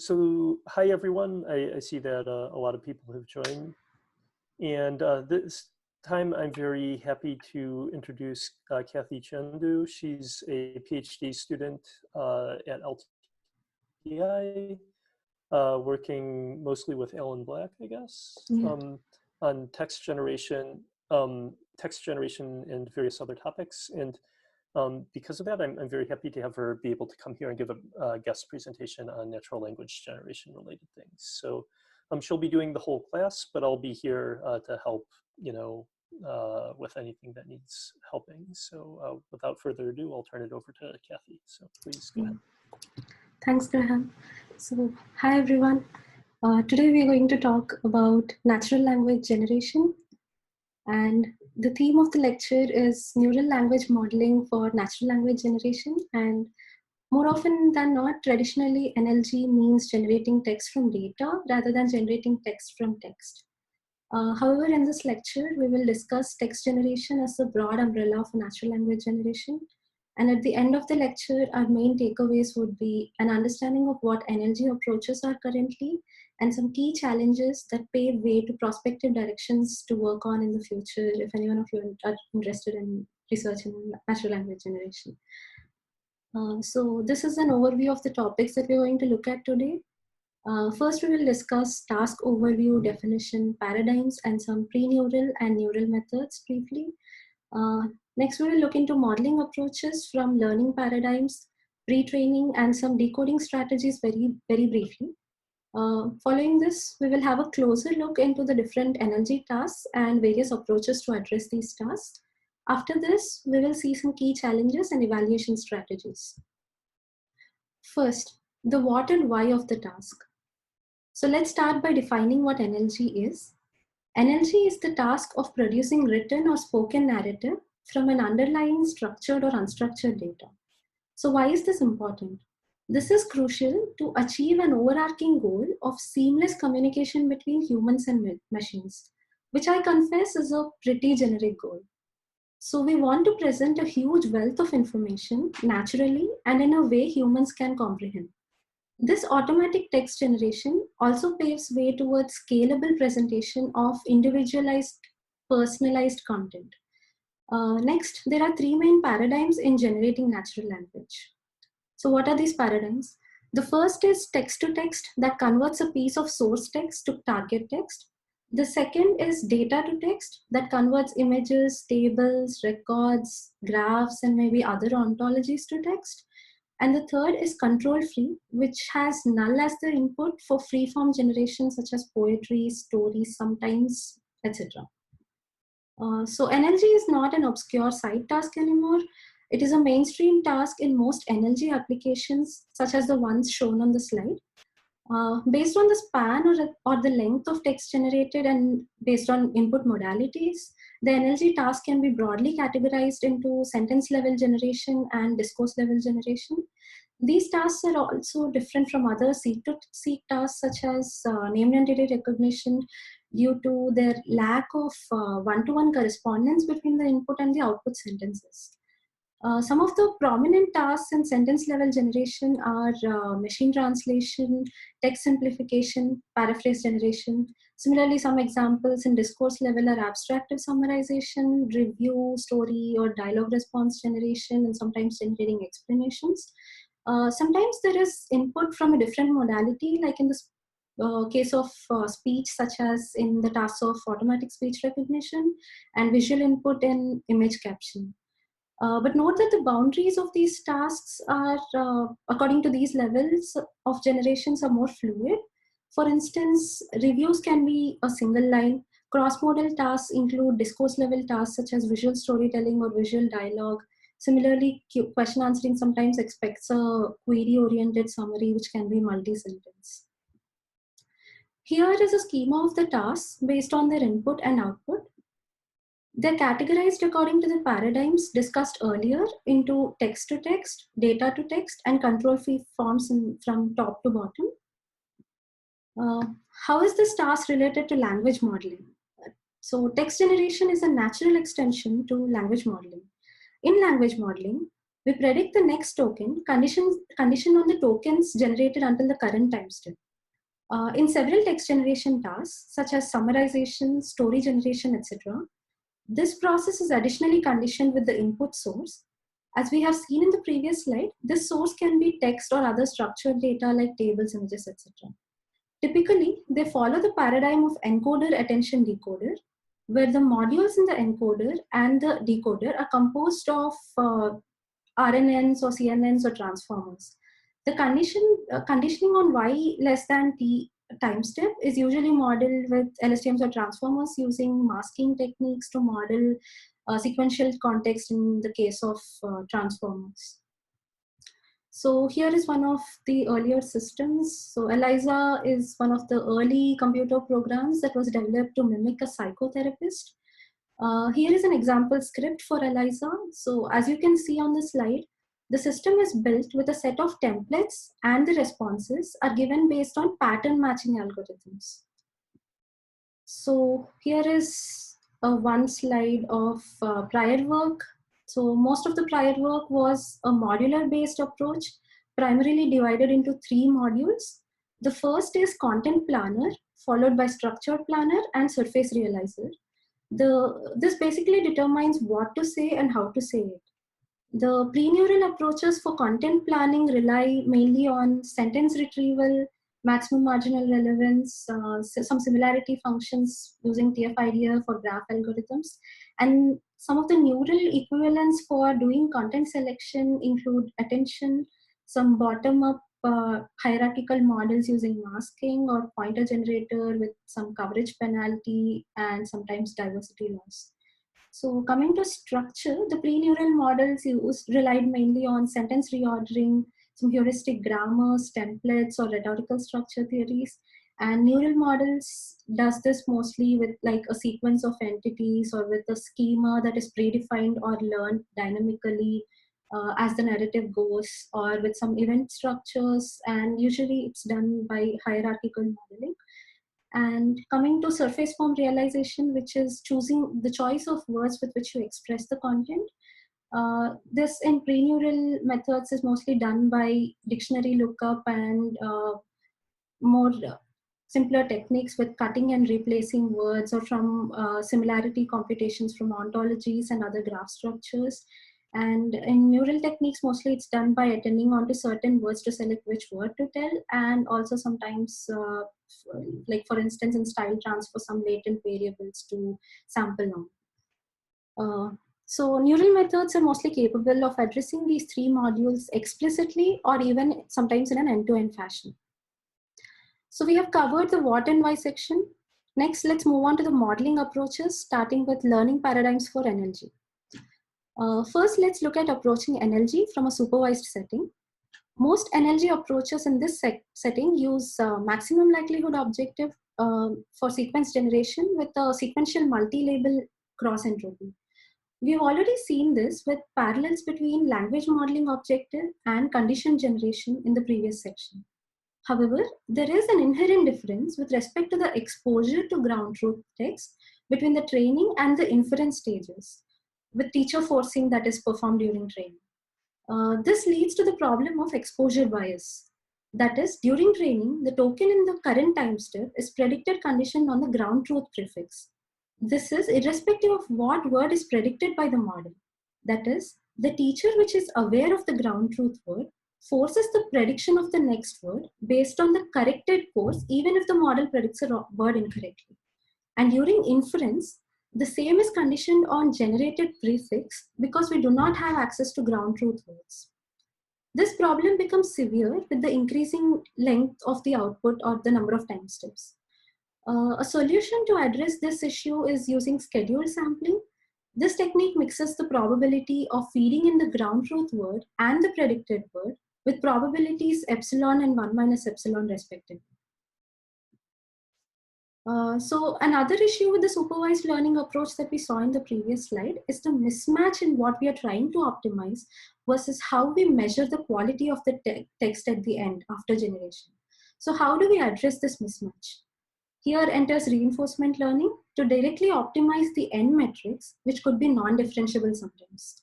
Hi everyone. I see that a lot of people have joined, and this time I'm very happy to introduce Kathy Chandu. She's a PhD student at LTI, working mostly with Alan Black, I guess, Yeah. on text generation and various other topics. And because of that, I'm very happy to have her be able to come here and give a guest presentation on natural language generation related things. So she'll be doing the whole class, but I'll be here to help, with anything that needs helping. So without further ado, I'll turn it over to Kathy. So please go ahead. Thanks, Graham. So, hi everyone. Today we are going to talk about natural language generation, and the theme of the lecture is neural language modeling for natural language generation. And more often than not, traditionally NLG means generating text from data rather than generating text from text. However, in this lecture, we will discuss text generation as a broad umbrella for natural language generation. And at the end of the lecture, our main takeaways would be an understanding of what NLG approaches are currently and some key challenges that pave way to prospective directions to work on in the future if any one of you are interested in research in natural language generation. So this is an overview of the topics that we're going to look at today. First, we will discuss task overview, definition, paradigms, and some pre-neural and neural methods briefly. Next, we will look into modeling approaches from learning paradigms, pre-training, and some decoding strategies very briefly. Following this, we will have a closer look into the different NLG tasks and various approaches to address these tasks. After this, we will see some key challenges and evaluation strategies. First, the what and why of the task. So let's start by defining what NLG is. NLG is the task of producing written or spoken narrative from an underlying structured or unstructured data. So why is this important? This is crucial to achieve an overarching goal of seamless communication between humans and machines, which I confess is a pretty generic goal. So we want to present a huge wealth of information naturally and in a way humans can comprehend. This automatic text generation also paves way towards scalable presentation of individualized, personalized content. Next, there are three main paradigms in generating natural language. So what are these paradigms? The first is text-to-text that converts a piece of source text to target text. The second is data-to-text that converts images, tables, records, graphs, and maybe other ontologies to text. And the third is control-free, which has null as the input for free-form generation such as poetry, stories, sometimes, etc. So NLG is not an obscure side task anymore. It is a mainstream task in most NLG applications, such as the ones shown on the slide. Based on the span or the length of text generated and based on input modalities, the NLG task can be broadly categorized into sentence level generation and discourse level generation. These tasks are also different from other seek-to-seek tasks such as named entity recognition due to their lack of one-to-one correspondence between the input and the output sentences. Some of the prominent tasks in sentence level generation are machine translation, text simplification, paraphrase generation. Similarly, some examples in discourse level are abstractive summarization, review, story, or dialogue response generation, and sometimes generating explanations. Sometimes there is input from a different modality, like in the case of speech, such as in the tasks of automatic speech recognition, and visual input in image caption. But note that the boundaries of these tasks are, according to these levels of generations, are more fluid. For instance, reviews can be a single line. Cross-modal tasks include discourse level tasks such as visual storytelling or visual dialogue. Similarly, question answering sometimes expects a query-oriented summary, which can be multi-sentence. Here is a schema of the tasks based on their input and output. They're categorized according to the paradigms discussed earlier into text-to-text, data-to-text, and control-free forms from top to bottom. How is this task related to language modeling? So text generation is a natural extension to language modeling. In language modeling, We predict the next token, condition on the tokens generated until the current time step. In several text generation tasks, such as summarization, story generation, etc., this process is additionally conditioned with the input source. As we have seen in the previous slide, this source can be text or other structured data like tables, images, etc. Typically, they follow the paradigm of encoder attention decoder, where the modules in the encoder and the decoder are composed of RNNs or CNNs or transformers. The conditioning on y less than t time step is usually modeled with LSTMs or transformers using masking techniques to model sequential context in the case of transformers. So here is one of the earlier systems. So ELIZA is one of the early computer programs that was developed to mimic a psychotherapist. Here is an example script for ELIZA. So as you can see on the slide, the system is built with a set of templates and the responses are given based on pattern matching algorithms. So here is one slide of prior work. So most of the prior work was a modular based approach, primarily divided into 3 modules. The first is content planner, followed by structure planner and surface realizer. This basically determines what to say and how to say it. The pre-neural approaches for content planning rely mainly on sentence retrieval, maximum marginal relevance, some similarity functions using TF-IDF for graph algorithms. And some of the neural equivalents for doing content selection include attention, some bottom-up hierarchical models using masking or pointer generator with some coverage penalty and sometimes diversity loss. So coming to structure, the pre-neural models relied mainly on sentence reordering, some heuristic grammars, templates, or rhetorical structure theories. And neural models does this mostly with like a sequence of entities or with a schema that is predefined or learned dynamically as the narrative goes, or with some event structures. And usually it's done by hierarchical modeling. And coming to surface form realization, which is choosing the choice of words with which you express the content. This in pre-neural methods is mostly done by dictionary lookup and more simpler techniques with cutting and replacing words, or from similarity computations from ontologies and other graph structures. And in neural techniques, mostly it's done by attending onto certain words to select which word to tell, and also sometimes, like for instance, in style transfer, some latent variables to sample on. So neural methods are mostly capable of addressing these 3 modules explicitly or even sometimes in an end-to-end fashion. So we have covered the what and why section. Next, let's move on to the modeling approaches, starting with learning paradigms for NLG. First, let's look at approaching NLG from a supervised setting. Most NLG approaches in this setting use maximum likelihood objective for sequence generation with a sequential multi-label cross entropy. We've already seen this with parallels between language modeling objective and condition generation in the previous section. However, there is an inherent difference with respect to the exposure to ground truth text between the training and the inference stages, with teacher forcing that is performed during training. This leads to the problem of exposure bias. That is, during training, the token in the current time step is predicted conditioned on the ground truth prefix. This is irrespective of what word is predicted by the model. That is, the teacher which is aware of the ground truth word forces the prediction of the next word based on the corrected course, even if the model predicts a word incorrectly. And during inference, the same is conditioned on generated prefix because we do not have access to ground truth words. This problem becomes severe with the increasing length of the output or the number of time steps. A solution to address this issue is using scheduled sampling. This technique mixes the probability of feeding in the ground truth word and the predicted word with probabilities epsilon and 1 minus epsilon respectively. So another issue with the supervised learning approach that we saw in the previous slide is the mismatch in what we are trying to optimize versus how we measure the quality of the text at the end after generation. So how do we address this mismatch? Here enters reinforcement learning to directly optimize the end metrics, which could be non-differentiable sometimes.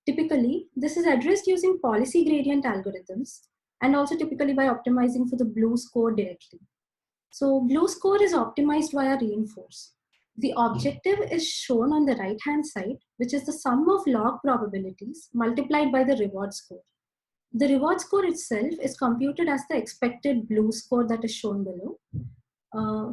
Typically, this is addressed using policy gradient algorithms and also typically by optimizing for the BLEU score directly. So BLEU score is optimized via reinforce. The objective is shown on the right-hand side, which is the sum of log probabilities multiplied by the reward score. The reward score itself is computed as the expected BLEU score that is shown below.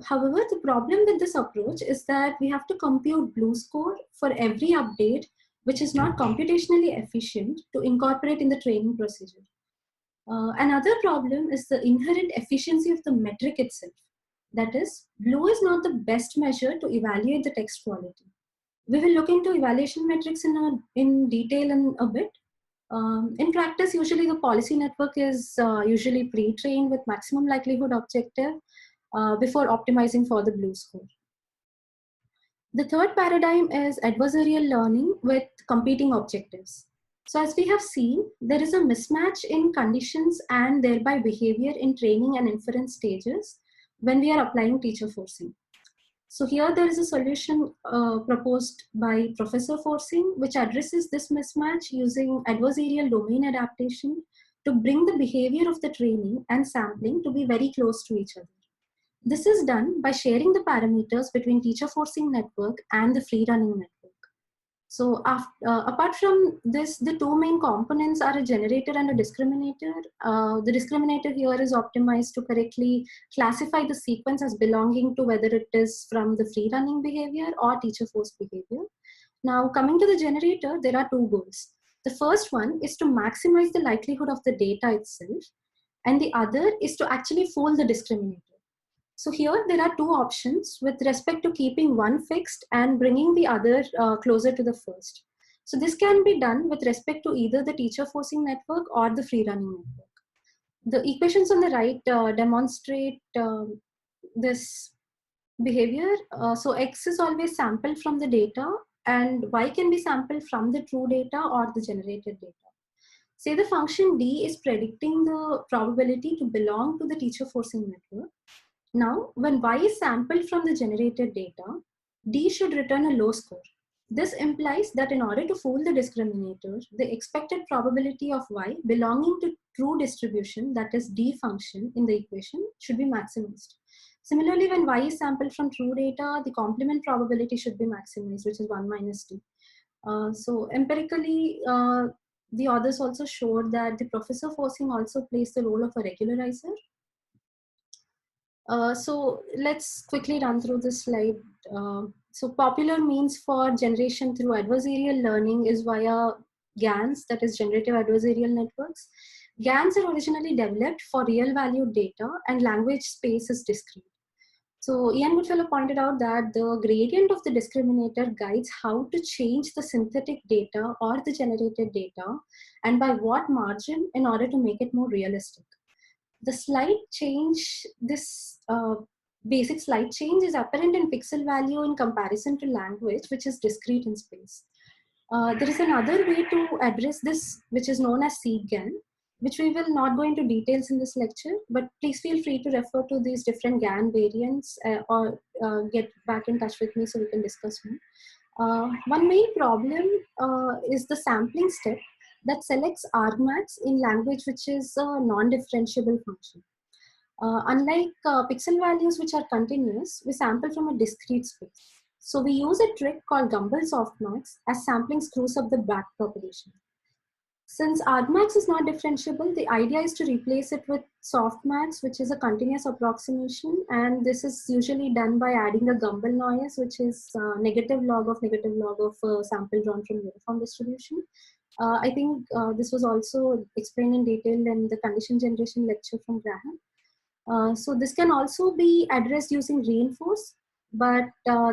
However, the problem with this approach is that we have to compute BLEU score for every update, which is not computationally efficient to incorporate in the training procedure. Another problem is the inherent efficiency of the metric itself. That is, BLEU is not the best measure to evaluate the text quality. We will look into evaluation metrics in detail in a bit. In practice, usually the policy network is usually pre-trained with maximum likelihood objective before optimizing for the BLEU score. The third paradigm is adversarial learning with competing objectives. So as we have seen, there is a mismatch in conditions and thereby behavior in training and inference stages when we are applying teacher forcing. So here there is a solution proposed by Professor Forcing, which addresses this mismatch using adversarial domain adaptation to bring the behavior of the training and sampling to be very close to each other. This is done by sharing the parameters between teacher forcing network and the free running network. So apart from this, the two main components are a generator and a discriminator. The discriminator here is optimized to correctly classify the sequence as belonging to whether it is from the free running behavior or teacher forced behavior. Now coming to the generator, there are two goals. The first one is to maximize the likelihood of the data itself, and the other is to actually fool the discriminator. So here there are two options with respect to keeping one fixed and bringing the other closer to the first. So this can be done with respect to either the teacher forcing network or the free running network. The equations on the right demonstrate this behavior. So X is always sampled from the data and Y can be sampled from the true data or the generated data. Say the function D is predicting the probability to belong to the teacher forcing network. Now, when Y is sampled from the generated data, D should return a low score. This implies that in order to fool the discriminator, the expected probability of Y belonging to true distribution, that is D function in the equation, should be maximized. Similarly, when Y is sampled from true data, the complement probability should be maximized, which is 1 minus D. So empirically, the authors also showed that the Professor forcing also plays the role of a regularizer. So let's quickly run through this slide. So popular means for generation through adversarial learning is via GANs, that is generative adversarial networks. GANs are originally developed for real value data and language space is discrete. So Ian Goodfellow pointed out that the gradient of the discriminator guides how to change the synthetic data or the generated data and by what margin in order to make it more realistic. The slight change, this basic slight change is apparent in pixel value in comparison to language, which is discrete in space. There is another way to address this, which is known as seed-GAN, which we will not go into details in this lecture, but please feel free to refer to these different GAN variants or get back in touch with me so we can discuss more. One main problem is the sampling step that selects argmax in language which is a non-differentiable function. Unlike pixel values which are continuous, we sample from a discrete space. So we use a trick called Gumbel softmax as sampling screws up the back propagation. Since argmax is not differentiable, the idea is to replace it with softmax, which is a continuous approximation, and this is usually done by adding a Gumbel noise, which is negative log of sample drawn from uniform distribution. I think this was also explained in detail in the condition generation lecture from Graham. So this can also be addressed using reinforce, but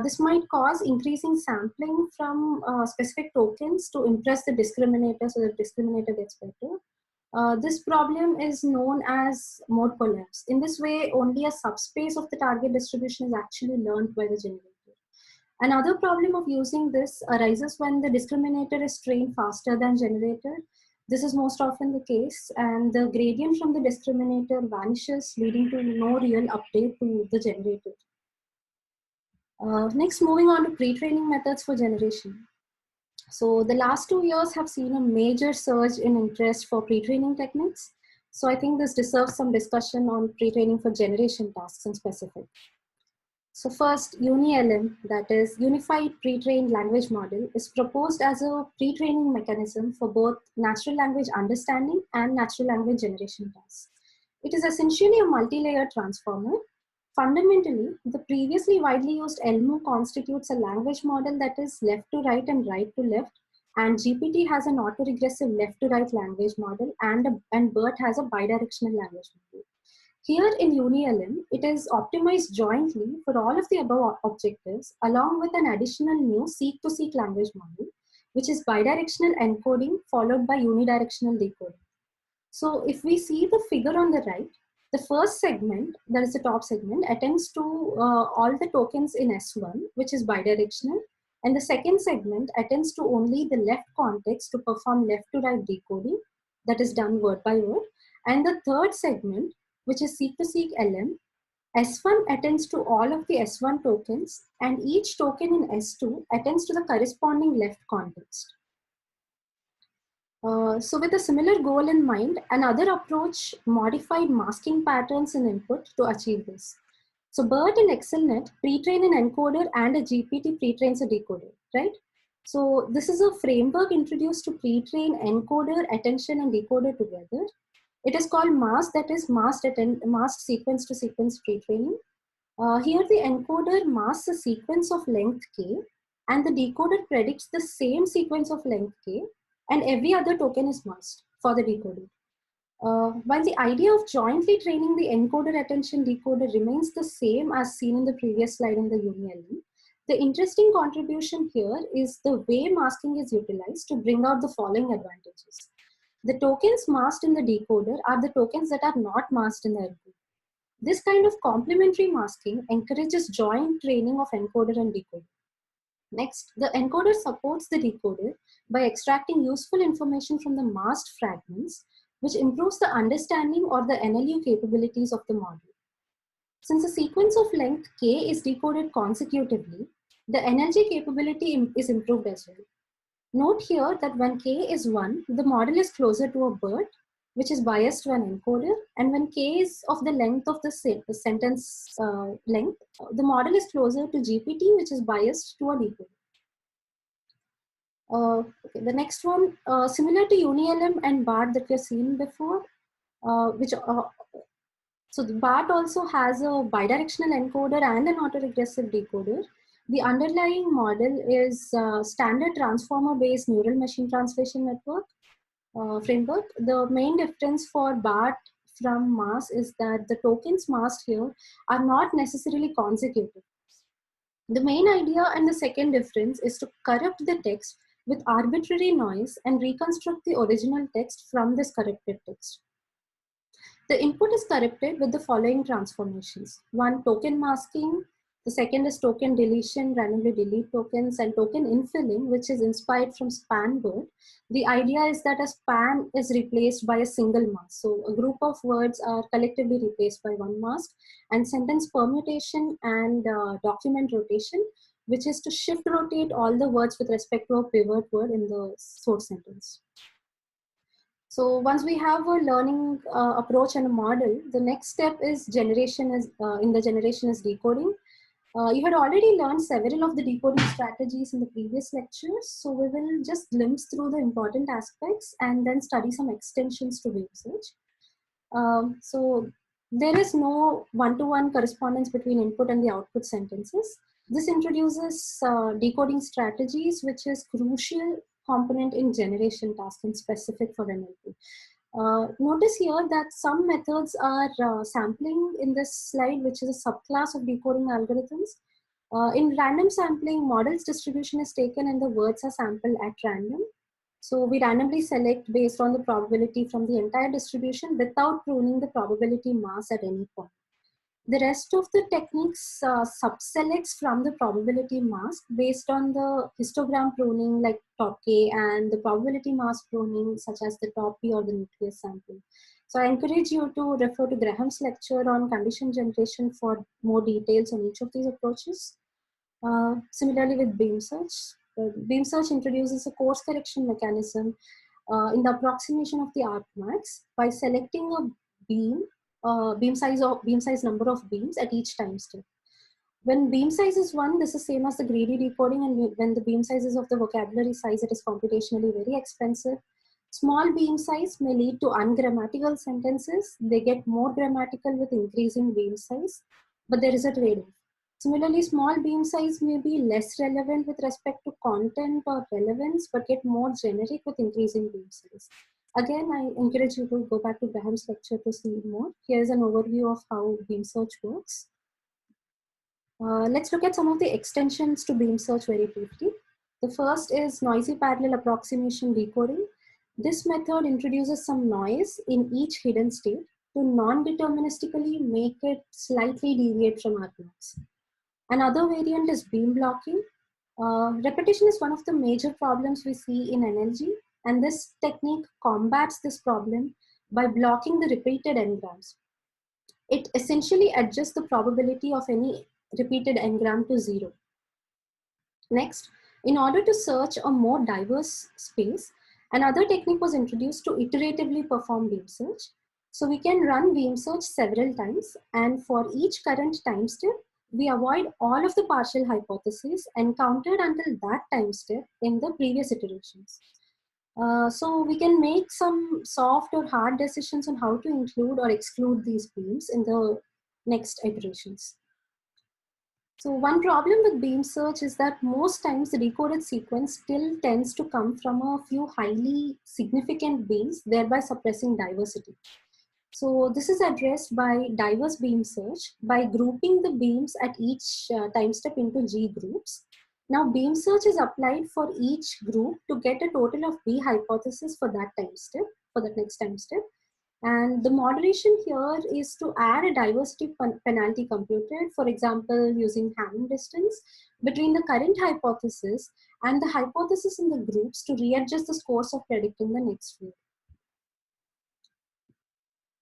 this might cause increasing sampling from specific tokens to impress the discriminator so the discriminator gets better. This problem is known as mode collapse. In this way, only a subspace of the target distribution is actually learned by the generator. Another problem of using this arises when the discriminator is trained faster than generator. This is most often the case, and the gradient from the discriminator vanishes, leading to no real update to the generator. Next, moving on to pre-training methods for generation. So the last 2 years have seen a major surge in interest for pre-training techniques. So I think this deserves some discussion on pre-training for generation tasks in specific. So first, UniLM, that is Unified Pre-trained Language Model, is proposed as a pre-training mechanism for both natural language understanding and natural language generation tasks. It is essentially a multi-layer transformer. Fundamentally, the previously widely used ELMO constitutes a language model that is left to right and right to left, and GPT has an autoregressive left to right language model, and BERT has a bidirectional language model. Here in UniLM, it is optimized jointly for all of the above objectives, along with an additional new seek-to-seek language model, which is bidirectional encoding followed by unidirectional decoding. So if we see the figure on the right, the first segment, that is the top segment, attends to all the tokens in S1, which is bidirectional, and the second segment attends to only the left context to perform left to right decoding, that is done word by word, and the third segment, which is seek-to-seek LM, S1 attends to all of the S1 tokens, and each token in S2 attends to the corresponding left context. So with a similar goal in mind, another approach modified masking patterns in input to achieve this. So BERT and ExcelNet pre-train an encoder and a GPT pre-trains a decoder, right? So this is a framework introduced to pre-train encoder, attention, and decoder together. It is called MAST, that is masked sequence to sequence pre-training. Here the encoder masks a sequence of length k, and the decoder predicts the same sequence of length k, and every other token is masked for the decoder. While the idea of jointly training the encoder attention decoder remains the same as seen in the previous slide in the UniLM, the interesting contribution here is the way masking is utilized to bring out the following advantages. The tokens masked in the decoder are the tokens that are not masked in the encoder. This kind of complementary masking encourages joint training of encoder and decoder. Next, the encoder supports the decoder by extracting useful information from the masked fragments, which improves the understanding or the NLU capabilities of the model. Since a sequence of length k is decoded consecutively, the NLG capability is improved as well. Note here that when k is 1, the model is closer to a BERT, which is biased to an encoder, and when k is of the length of the sentence length, the model is closer to GPT, which is biased to a decoder. Okay, the next one, similar to UniLM and BART that we have seen before, so the BART also has a bidirectional encoder and an autoregressive decoder. The underlying model is standard transformer-based neural machine translation network framework. The main difference for BART from MAS is that the tokens masked here are not necessarily consecutive. The main idea and the second difference is to corrupt the text with arbitrary noise and reconstruct the original text from this corrupted text. The input is corrupted with the following transformations. One, token masking. The second is token deletion, randomly delete tokens, and token infilling, which is inspired from span BERT. The idea is that a span is replaced by a single mask. So a group of words are collectively replaced by one mask, and sentence permutation and document rotation, which is to shift rotate all the words with respect to a pivot word in the source sentence. So once we have a learning approach and a model, the next step is generation is decoding. You had already learned several of the decoding strategies in the previous lectures, so we will just glimpse through the important aspects and then study some extensions to the usage. So there is no one-to-one correspondence between input and the output sentences. This introduces decoding strategies, which is crucial component in generation task and specific for NLP. Notice here that some methods are sampling in this slide, which is a subclass of decoding algorithms. In random sampling, models distribution is taken and the words are sampled at random. So we randomly select based on the probability from the entire distribution without pruning the probability mass at any point. The rest of the techniques subselects from the probability mask based on the histogram pruning like top K and the probability mask pruning such as the top P or the nucleus sampling. So I encourage you to refer to Graham's lecture on condition generation for more details on each of these approaches. Similarly with beam search. Beam search introduces a course correction mechanism in the approximation of the argmax by selecting a beam size number of beams at each time step. When beam size is 1, this is same as the greedy decoding, and when the beam size is of the vocabulary size, it is computationally very expensive. Small beam size may lead to ungrammatical sentences. They get more grammatical with increasing beam size, but there is a trade-off. Similarly, small beam size may be less relevant with respect to content or relevance, but get more generic with increasing beam size. Again, I encourage you to go back to Graham's lecture to see more. Here's an overview of how beam search works. Let's look at some of the extensions to beam search very briefly. The first is noisy parallel approximation decoding. This method introduces some noise in each hidden state to non-deterministically make it slightly deviate from argmax. Another variant is beam blocking. Repetition is one of the major problems we see in NLG, and this technique combats this problem by blocking the repeated n-grams. It essentially adjusts the probability of any repeated n-gram to 0. Next, in order to search a more diverse space, another technique was introduced to iteratively perform beam search. So we can run beam search several times, and for each current time step, we avoid all of the partial hypotheses encountered until that time step in the previous iterations. So we can make some soft or hard decisions on how to include or exclude these beams in the next iterations. So one problem with beam search is that most times the decoded sequence still tends to come from a few highly significant beams, thereby suppressing diversity. So this is addressed by diverse beam search by grouping the beams at each time step into G groups. Now beam search is applied for each group to get a total of B hypotheses for that time step, for that next time step. And the moderation here is to add a diversity penalty computed, for example, using Hamming distance between the current hypothesis and the hypothesis in the groups to readjust the scores of predicting the next field.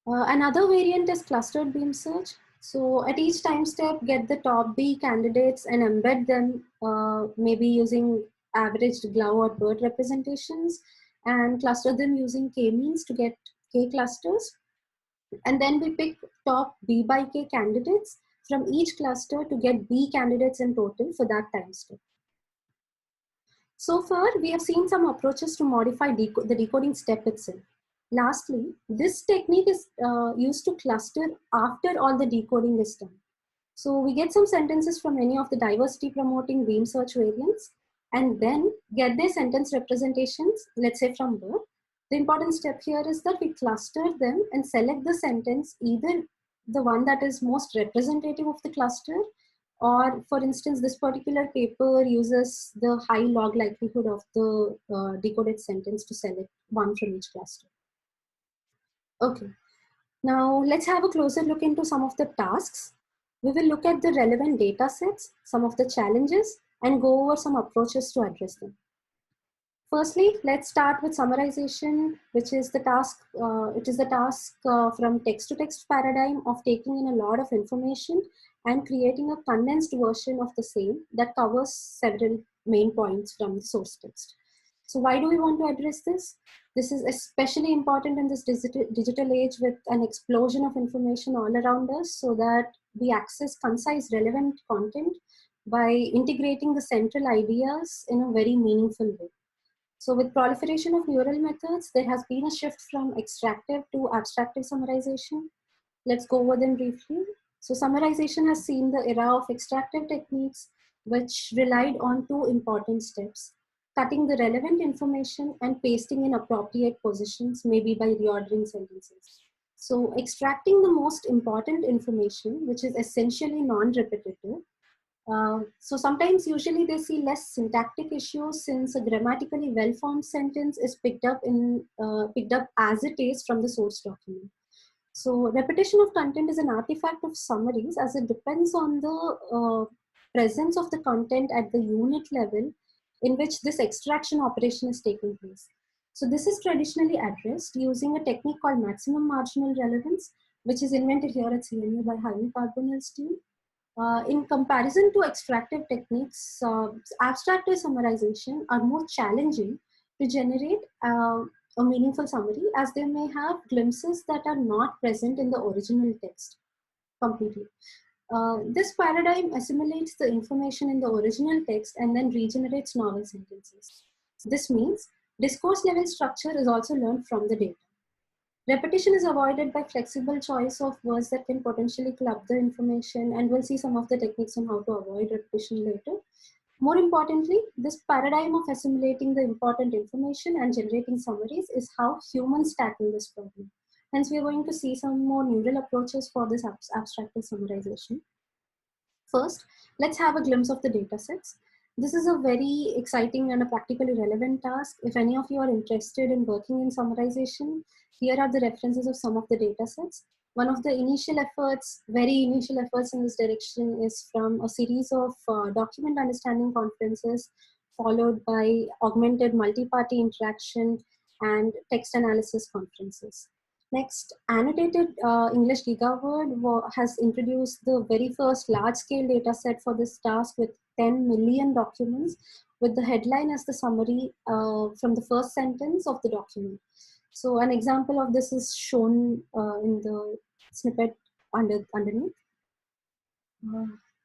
Another variant is clustered beam search. So at each time step, get the top B candidates and embed them, maybe using averaged glove or bird representations, and cluster them using k-means to get k clusters. And then we pick top B by k candidates from each cluster to get B candidates in total for that time step. So far, we have seen some approaches to modify the decoding step itself. Lastly, this technique is used to cluster after all the decoding is done. So we get some sentences from any of the diversity promoting beam search variants and then get their sentence representations, let's say from bird. The important step here is that we cluster them and select the sentence, either the one that is most representative of the cluster, or for instance, this particular paper uses the high log likelihood of the decoded sentence to select one from each cluster. Okay, now let's have a closer look into some of the tasks. We will look at the relevant data sets, some of the challenges, and go over some approaches to address them. Firstly, let's start with summarization, which is the task. It is the task from text-to-text paradigm of taking in a lot of information and creating a condensed version of the same that covers several main points from the source text. So why do we want to address this? This is especially important in this digital age with an explosion of information all around us, so that we access concise, relevant content by integrating the central ideas in a very meaningful way. So with proliferation of neural methods, there has been a shift from extractive to abstractive summarization. Let's go over them briefly. So summarization has seen the era of extractive techniques, which relied on two important steps: cutting the relevant information and pasting in appropriate positions, maybe by reordering sentences. So extracting the most important information, which is essentially non-repetitive. So sometimes usually they see less syntactic issues since a grammatically well-formed sentence is picked up as it is from the source document. So repetition of content is an artifact of summaries, as it depends on the presence of the content at the unit level in which this extraction operation is taking place. So this is traditionally addressed using a technique called maximum marginal relevance, which is invented here at CMU by Jaime Carbonell's team. In comparison to extractive techniques, abstractive summarization are more challenging to generate a meaningful summary, as they may have glimpses that are not present in the original text completely. This paradigm assimilates the information in the original text and then regenerates novel sentences. This means discourse level structure is also learned from the data. Repetition is avoided by flexible choice of words that can potentially club the information, and we'll see some of the techniques on how to avoid repetition later. More importantly, this paradigm of assimilating the important information and generating summaries is how humans tackle this problem. Hence, we are going to see some more neural approaches for this abstractive summarization. First, let's have a glimpse of the data sets. This is a very exciting and a practically relevant task. If any of you are interested in working in summarization, here are the references of some of the data sets. One of the initial efforts, very initial efforts in this direction, is from a series of document understanding conferences, followed by augmented multi-party interaction and text analysis conferences. Next, Annotated English GigaWord has introduced the very first large-scale data set for this task with 10 million documents, with the headline as the summary from the first sentence of the document. So an example of this is shown in the snippet underneath.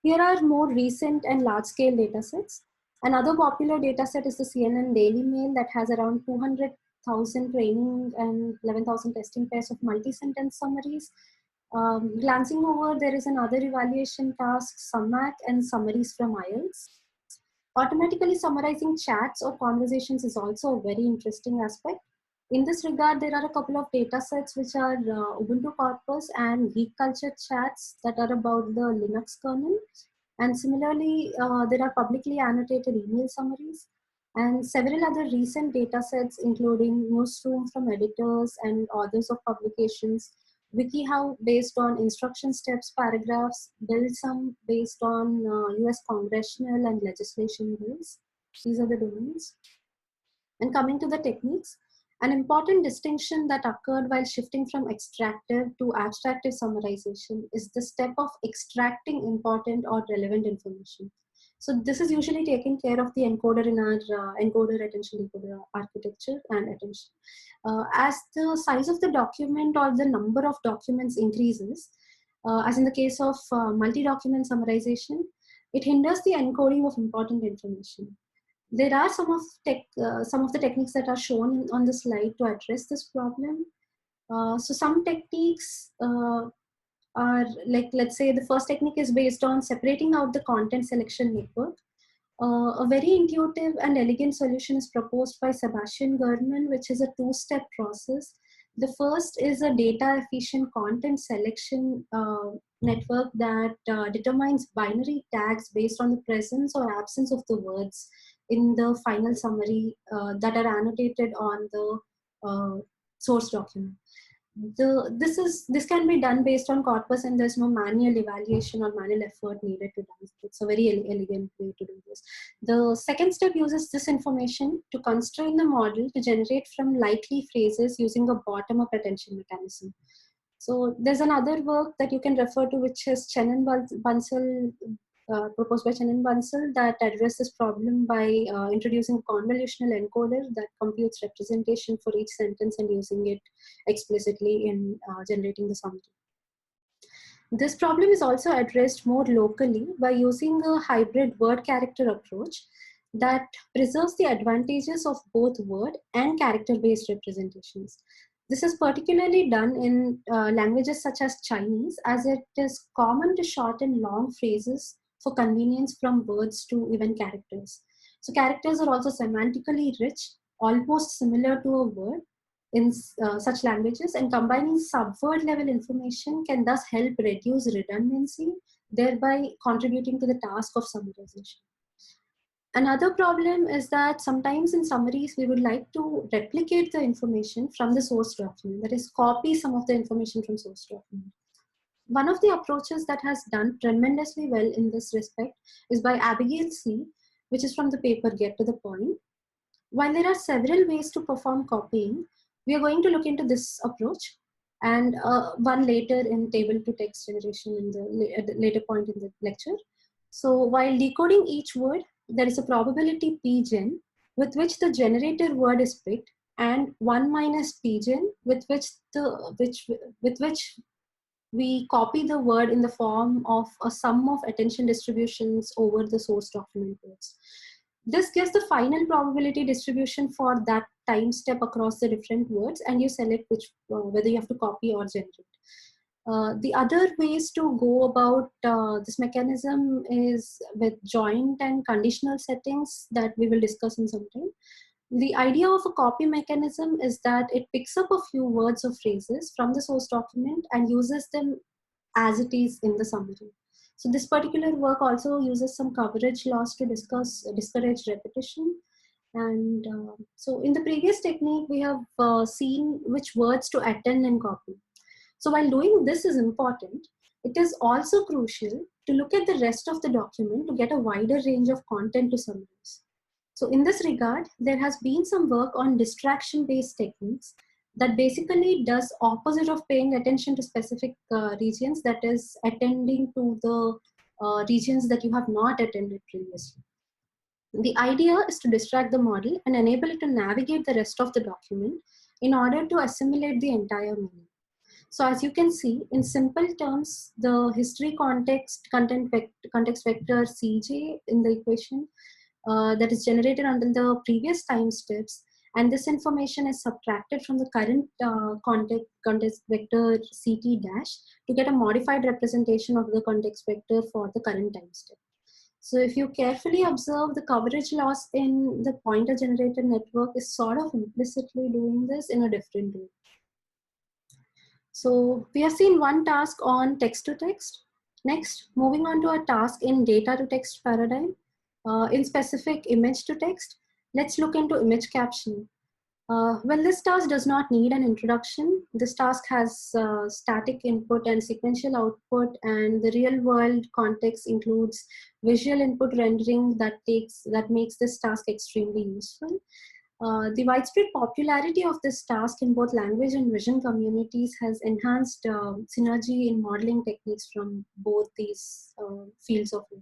Here are more recent and large-scale data sets. Another popular data set is the CNN Daily Mail that has around 200,000 training and 11,000 testing pairs of multi-sentence summaries. Glancing over, there is another evaluation task, SumMath and summaries from IELTS. Automatically summarizing chats or conversations is also a very interesting aspect. In this regard, there are a couple of data sets which are Ubuntu Corpus and Geek Culture chats that are about the Linux kernel. And similarly, there are publicly annotated email summaries and several other recent data sets, including Newsroom from editors and authors of publications, WikiHow based on instruction steps paragraphs, BuildSum based on US congressional and legislation rules. These are the domains. And coming to the techniques, an important distinction that occurred while shifting from extractive to abstractive summarization is the step of extracting important or relevant information. So this is usually taking care of the encoder in our encoder attention decoder architecture and attention. As the size of the document or the number of documents increases, as in the case of multi-document summarization, it hinders the encoding of important information. There are some of the techniques that are shown on the slide to address this problem. So some techniques are like, let's say the first technique is based on separating out the content selection network. A very intuitive and elegant solution is proposed by Sebastian Gurman, which is a two-step process. The first is a data efficient content selection network that determines binary tags based on the presence or absence of the words in the final summary that are annotated on the source document. This can be done based on corpus, and there's no manual evaluation or manual effort needed to do it. It's a very elegant way to do this. The second step uses this information to constrain the model to generate from likely phrases using a bottom-up attention mechanism. So there's another work that you can refer to, which is Chen and Bansal, proposed by Chen and Bansal, that address this problem by introducing a convolutional encoder that computes representation for each sentence and using it explicitly in generating the summary. This problem is also addressed more locally by using a hybrid word-character approach that preserves the advantages of both word and character-based representations. This is particularly done in languages such as Chinese, as it is common to shorten long phrases for convenience from words to even characters. So characters are also semantically rich, almost similar to a word in such languages, and combining subword level information can thus help reduce redundancy, thereby contributing to the task of summarization. Another problem is that sometimes in summaries, we would like to replicate the information from the source document, that is, copy some of the information from source document. One of the approaches that has done tremendously well in this respect is by Abigail C., which is from the paper Get to the Point. While there are several ways to perform copying, we are going to look into this approach. and one later in table to text generation at the later point in the lecture. So while decoding each word, there is a probability pgen with which the generated word is picked, and 1 minus pgen with which we copy the word in the form of a sum of attention distributions over the source document words. This gives the final probability distribution for that time step across the different words, and you select which whether you have to copy or generate. The other ways to go about this mechanism is with joint and conditional settings that we will discuss in some time. The idea of a copy mechanism is that it picks up a few words or phrases from the source document and uses them as it is in the summary. So this particular work also uses some coverage laws to discourage repetition. And so in the previous technique, we have seen which words to attend and copy. So while doing this is important, it is also crucial to look at the rest of the document to get a wider range of content to summarize. So in this regard, there has been some work on distraction-based techniques that basically does opposite of paying attention to specific regions, that is attending to the regions that you have not attended previously. The idea is to distract the model and enable it to navigate the rest of the document in order to assimilate the entire meaning. So as you can see, in simple terms, the history context vector Cj in the equation that is generated under the previous time steps, and this information is subtracted from the current context vector Ct dash to get a modified representation of the context vector for the current time step. So if you carefully observe, the coverage loss in the pointer generated network is sort of implicitly doing this in a different way. So we have seen one task on text to text. Next, moving on to a task in data to text paradigm. In specific image to text, let's look into image captioning. Well, this task does not need an introduction. This task has static input and sequential output, and the real world context includes visual input rendering that makes this task extremely useful. The widespread popularity of this task in both language and vision communities has enhanced synergy in modeling techniques from both these fields of work.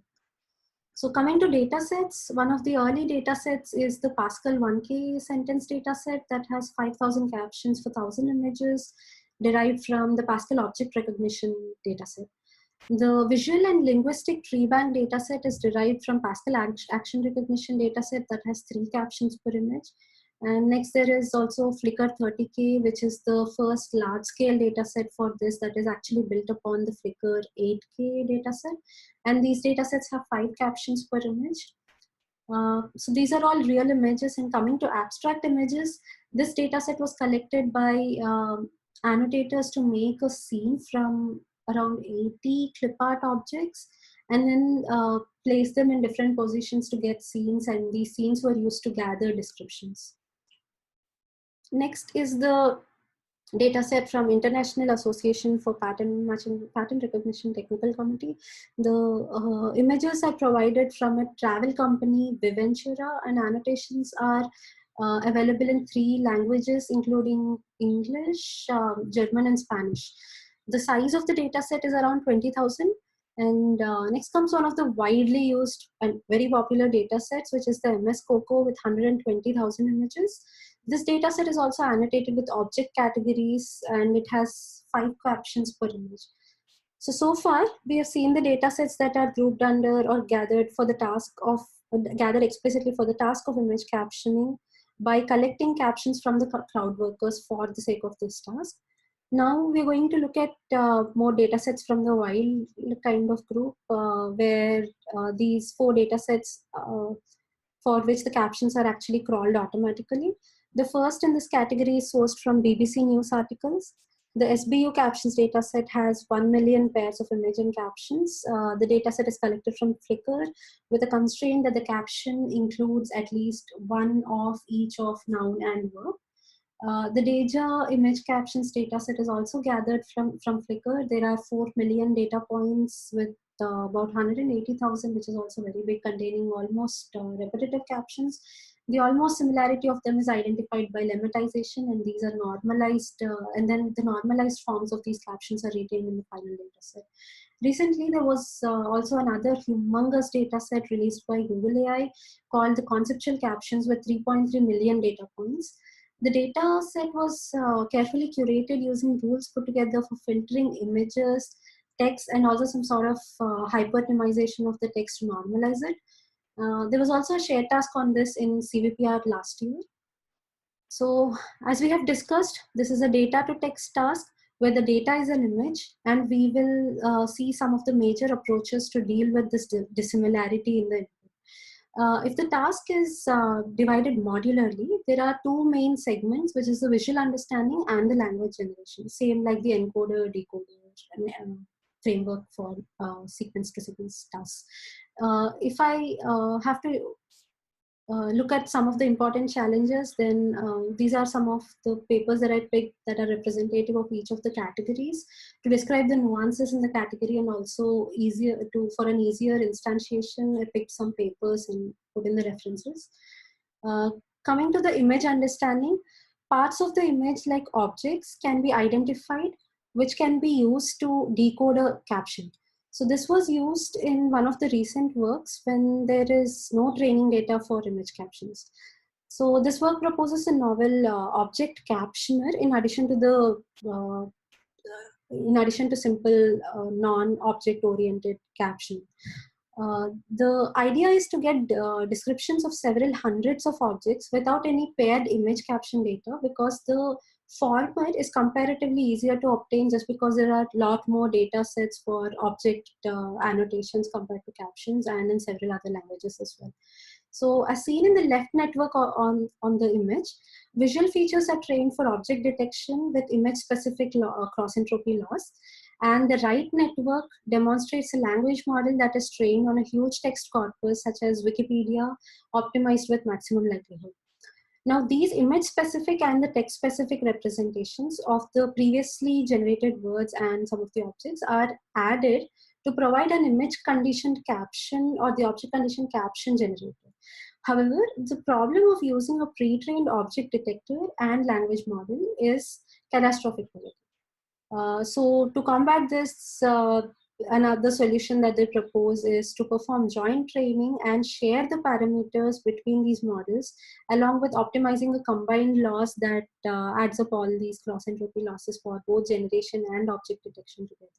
So coming to data sets, one of the early data sets is the Pascal 1K sentence data set that has 5,000 captions for 1,000 images derived from the Pascal object recognition data set. The visual and linguistic tree bank dataset is derived from Pascal action recognition dataset that has 3 captions per image. And next there is also Flickr 30K, which is the first large scale dataset for this that is actually built upon the Flickr 8K dataset. And these datasets have 5 captions per image. So these are all real images. And coming to abstract images, this dataset was collected by annotators to make a scene from around 80 clip art objects, and then place them in different positions to get scenes, and these scenes were used to gather descriptions. Next is the dataset from International Association for Pattern Recognition Technical Committee. The images are provided from a travel company, Viventura, and annotations are available in 3 languages, including English, German, and Spanish. The size of the dataset is around 20,000. And next comes one of the widely used and very popular datasets, which is the MS COCO with 120,000 images. This dataset is also annotated with object categories, and it has 5 captions per image. So far, we have seen the datasets that are grouped under or gathered for the task of, gathered explicitly for the task of image captioning by collecting captions from the crowd workers for the sake of this task. Now we're going to look at more datasets from the wild kind of group, where these 4 datasets for which the captions are actually crawled automatically. The first in this category is sourced from BBC News articles. The SBU captions dataset has 1 million pairs of image and captions. The dataset is collected from Flickr with a constraint that the caption includes at least one of each of noun and verb. The data image captions dataset is also gathered from Flickr. There are 4 million data points with about 180,000, which is also very big, containing almost repetitive captions. The almost similarity of them is identified by lemmatization, and these are normalized, and then the normalized forms of these captions are retained in the final data set. Recently, there was also another humongous data set released by Google AI called the conceptual captions with 3.3 million data points. The data set was carefully curated using rules put together for filtering images, text, and also some sort of hypertonization of the text to normalize it. There was also a shared task on this in CVPR last year. So as we have discussed, this is a data to text task where the data is an image, and we will see some of the major approaches to deal with this dissimilarity in the input. If the task is divided modularly, there are two main segments, which is the visual understanding and the language generation, same like the encoder, decoder, and framework for sequence to sequence tasks. If I have to look at some of the important challenges, then these are some of the papers that I picked that are representative of each of the categories to describe the nuances in the category, and also for an easier instantiation, I picked some papers and put in the references. Coming to the image understanding, parts of the image like objects can be identified, which can be used to decode a caption. So this was used in one of the recent works when there is no training data for image captions. So this work proposes a novel object captioner in addition to simple non-object oriented caption. The idea is to get descriptions of several hundreds of objects without any paired image caption data, because the format is comparatively easier to obtain just because there are a lot more data sets for object annotations compared to captions, and in several other languages as well. So as seen in the left network on the image, visual features are trained for object detection with image-specific cross-entropy loss. And the right network demonstrates a language model that is trained on a huge text corpus such as Wikipedia, optimized with maximum likelihood. Now, these image-specific and the text-specific representations of the previously generated words and some of the objects are added to provide an image-conditioned caption or the object-conditioned caption generator. However, the problem of using a pre-trained object detector and language model is catastrophic. So to combat this, another solution that they propose is to perform joint training and share the parameters between these models, along with optimizing a combined loss that adds up all these cross-entropy losses for both generation and object detection together.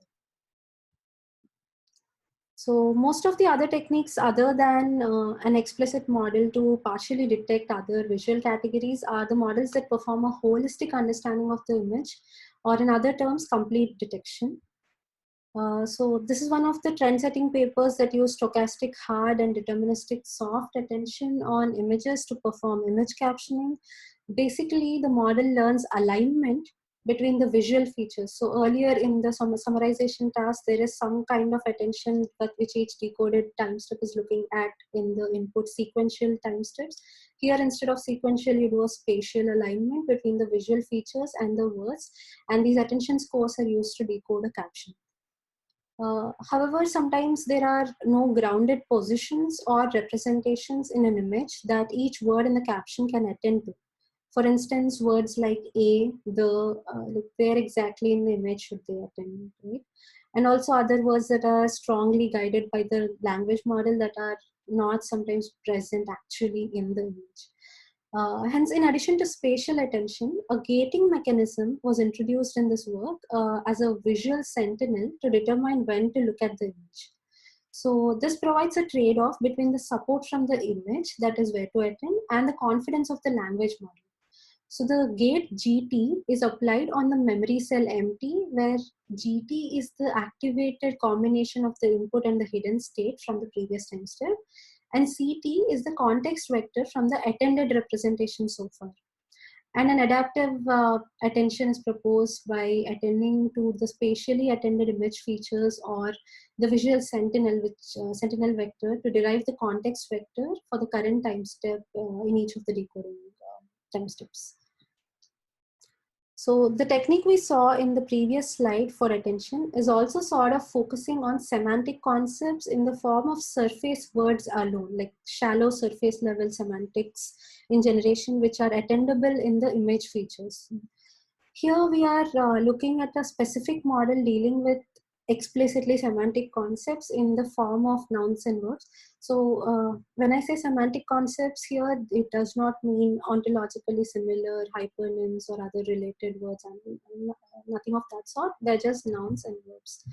So most of the other techniques other than an explicit model to partially detect other visual categories are the models that perform a holistic understanding of the image, or in other terms, complete detection. So this is one of the trend-setting papers that use stochastic hard and deterministic soft attention on images to perform image captioning. Basically, the model learns alignment between the visual features. So earlier in the summarization task, there is some kind of attention that which each decoded time step is looking at in the input sequential time steps. Here, instead of sequential, you do a spatial alignment between the visual features and the words, and these attention scores are used to decode a caption. However, sometimes there are no grounded positions or representations in an image that each word in the caption can attend to. For instance, words like a, the, where exactly in the image should they attend, right? And also other words that are strongly guided by the language model that are not sometimes present actually in the image. Hence, in addition to spatial attention, a gating mechanism was introduced in this work as a visual sentinel to determine when to look at the image. So this provides a trade-off between the support from the image, that is where to attend, and the confidence of the language model. So the gate GT is applied on the memory cell empty, where GT is the activated combination of the input and the hidden state from the previous time step, and CT is the context vector from the attended representation so far. And an adaptive attention is proposed by attending to the spatially attended image features or the visual sentinel, sentinel vector, to derive the context vector for the current time step in each of the decoding time steps. So the technique we saw in the previous slide for attention is also sort of focusing on semantic concepts in the form of surface words alone, like shallow surface level semantics in generation, which are attendable in the image features. Here we are looking at a specific model dealing with explicitly semantic concepts in the form of nouns and verbs. So when I say semantic concepts here, it does not mean ontologically similar hypernyms or other related words, and nothing of that sort. They're just nouns and verbs.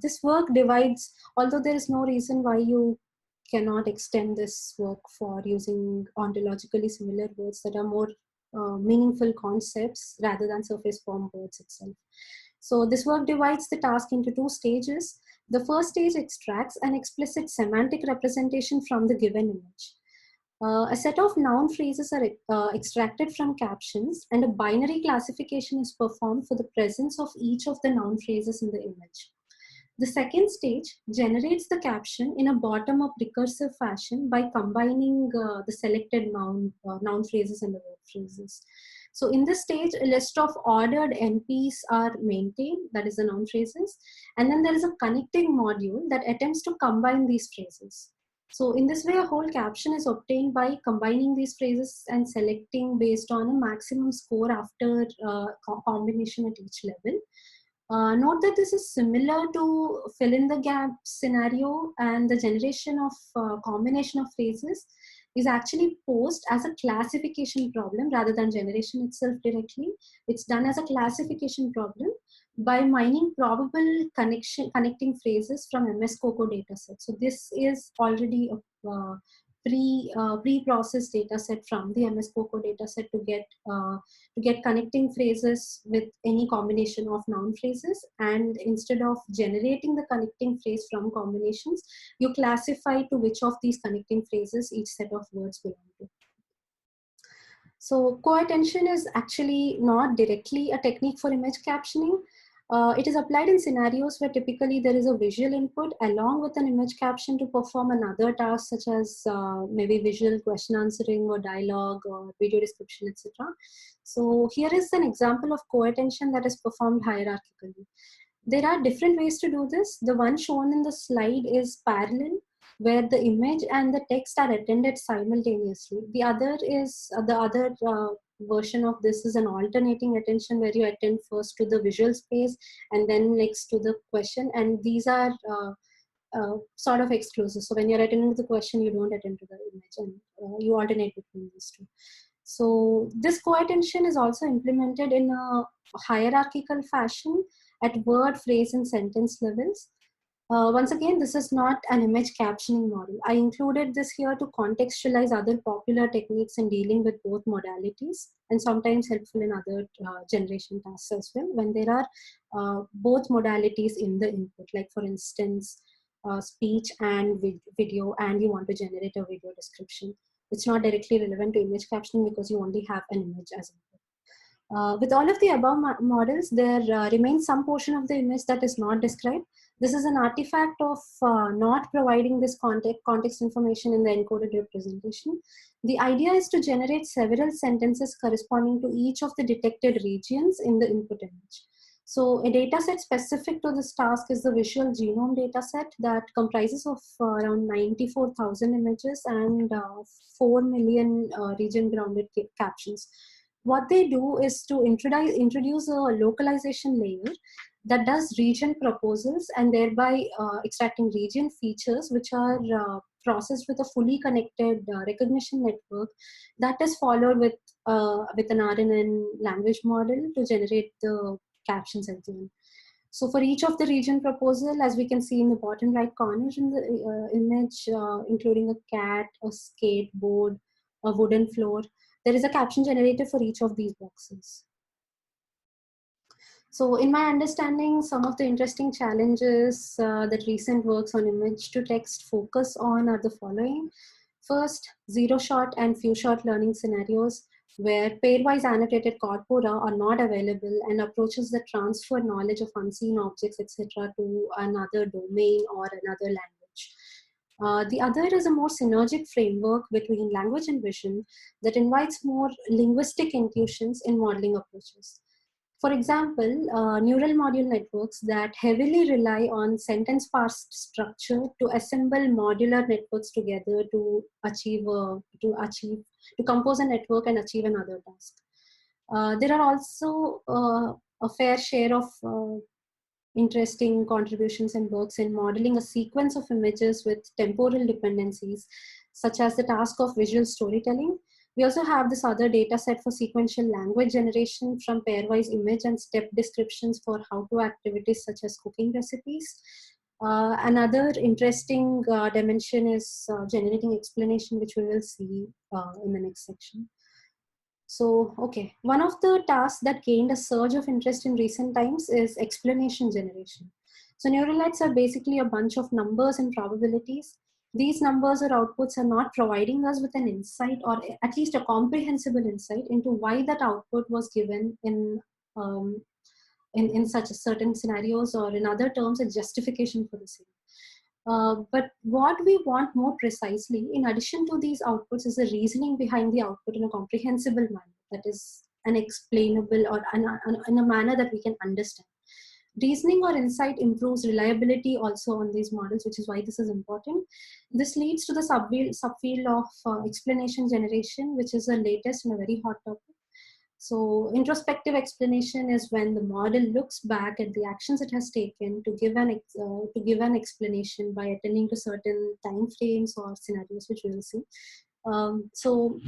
This work divides, although there is no reason why you cannot extend this work for using ontologically similar words that are more meaningful concepts rather than surface form words itself. So this work divides the task into two stages. The first stage extracts an explicit semantic representation from the given image. A set of noun phrases are extracted from captions, and a binary classification is performed for the presence of each of the noun phrases in the image. The second stage generates the caption in a bottom-up recursive fashion by combining the selected noun phrases and the verb phrases. So in this stage, a list of ordered NPs are maintained, that is the noun phrases, and then there is a connecting module that attempts to combine these phrases. So in this way, a whole caption is obtained by combining these phrases and selecting based on a maximum score after combination at each level. Note that this is similar to fill in the gap scenario, and the generation of combination of phrases is actually posed as a classification problem rather than generation itself directly. It's done as a classification problem by mining probable connecting phrases from MS COCO dataset. So this is already a pre-processed data set from the MS COCO dataset to get connecting phrases with any combination of noun phrases. And instead of generating the connecting phrase from combinations, you classify to which of these connecting phrases each set of words belong to. So co-attention is actually not directly a technique for image captioning. It is applied in scenarios where typically there is a visual input along with an image caption to perform another task, such as maybe visual question answering or dialogue or video description, etc. So here is an example of co-attention that is performed hierarchically. There are different ways to do this. The one shown in the slide is parallel, where the image and the text are attended simultaneously. The other version of this is an alternating attention, where you attend first to the visual space and then next to the question, and these are sort of exclusive. So when you're attending to the question, you don't attend to the image, and you alternate between these two. So this co-attention is also implemented in a hierarchical fashion at word, phrase, and sentence levels. Once again, this is not an image captioning model. I included this here to contextualize other popular techniques in dealing with both modalities, and sometimes helpful in other generation tasks as well, when there are both modalities in the input, like for instance, speech and video, and you want to generate a video description. It's not directly relevant to image captioning because you only have an image as input. With all of the above models, there remains some portion of the image that is not described. This is an artifact of not providing this context information in the encoded representation. The idea is to generate several sentences corresponding to each of the detected regions in the input image. So a dataset specific to this task is the visual genome dataset that comprises of around 94,000 images and 4 million region-grounded captions. What they do is to introduce a localization layer that does region proposals, and thereby extracting region features which are processed with a fully connected recognition network that is followed with an RNN language model to generate the captions at the end. So for each of the region proposal, as we can see in the bottom right corner in the image, including a cat, a skateboard, a wooden floor, there is a caption generator for each of these boxes. So in my understanding, some of the interesting challenges that recent works on image to text focus on are the following. First, zero-shot and few-shot learning scenarios where pairwise annotated corpora are not available, and approaches that transfer knowledge of unseen objects, etc., to another domain or another language. The other is a more synergic framework between language and vision that invites more linguistic intuitions in modeling approaches. For example, neural module networks that heavily rely on sentence parsed structure to assemble modular networks together to compose a network and achieve another task. There are also a fair share of interesting contributions and works in modeling a sequence of images with temporal dependencies, such as the task of visual storytelling. We also have this other data set for sequential language generation from pairwise image and step descriptions for how-to activities such as cooking recipes. Another interesting dimension is generating explanation, which we will see in the next section. So, okay, one of the tasks that gained a surge of interest in recent times is explanation generation. So neural nets are basically a bunch of numbers and probabilities. These numbers or outputs are not providing us with an insight, or at least a comprehensible insight into why that output was given in such a certain scenarios, or in other terms, a justification for the same. But what we want more precisely, in addition to these outputs, is the reasoning behind the output in a comprehensible manner, that is unexplainable, or in a manner that we can understand. Reasoning or insight improves reliability also on these models, which is why this is important. This leads to the subfield of explanation generation, which is the latest and a very hot topic. So introspective explanation is when the model looks back at the actions it has taken to give an explanation by attending to certain time frames or scenarios, which we will see. So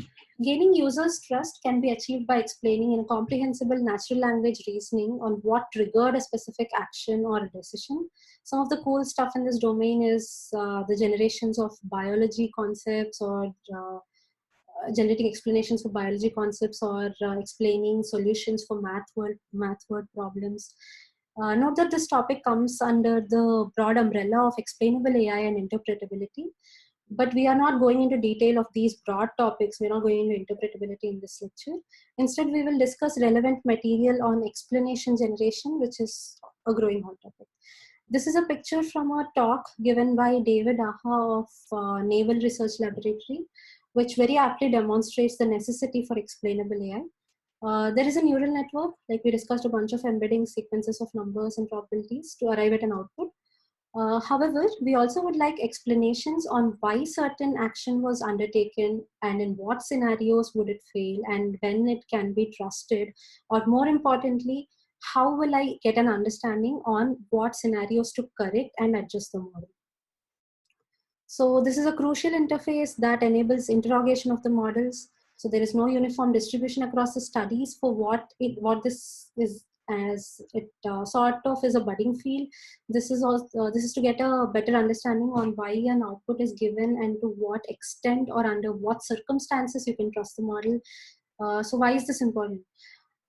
gaining users' trust can be achieved by explaining in a comprehensible natural language reasoning on what triggered a specific action or a decision. Some of the cool stuff in this domain is the generations of biology concepts, or generating explanations for biology concepts, or explaining solutions for math word problems. Note that this topic comes under the broad umbrella of explainable AI and interpretability, but we are not going into detail of these broad topics. We're not going into interpretability in this lecture. Instead, we will discuss relevant material on explanation generation, which is a growing hot topic. This is a picture from a talk given by David Aha of Naval Research Laboratory, which very aptly demonstrates the necessity for explainable AI. There is a neural network, like we discussed, a bunch of embedding sequences of numbers and probabilities to arrive at an output. However, we also would like explanations on why certain action was undertaken, and in what scenarios would it fail, and when it can be trusted, or more importantly, how will I get an understanding on what scenarios to correct and adjust the model. So this is a crucial interface that enables interrogation of the models. So there is no uniform distribution across the studies for what this is, as it sort of is a budding field. This is also this is to get a better understanding on why an output is given, and to what extent or under what circumstances you can trust the model. So why is this important?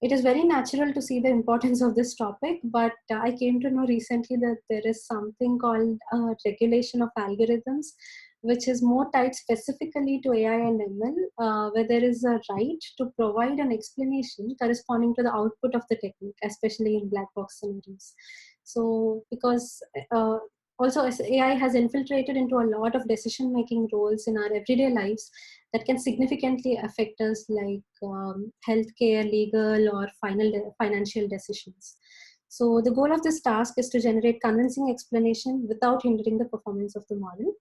It is very natural to see the importance of this topic, but I came to know recently that there is something called regulation of algorithms, which is more tied specifically to AI and ML, where there is a right to provide an explanation corresponding to the output of the technique, especially in black box scenarios. So because also as AI has infiltrated into a lot of decision-making roles in our everyday lives that can significantly affect us, like healthcare, legal, or financial decisions. So the goal of this task is to generate convincing explanation without hindering the performance of the model.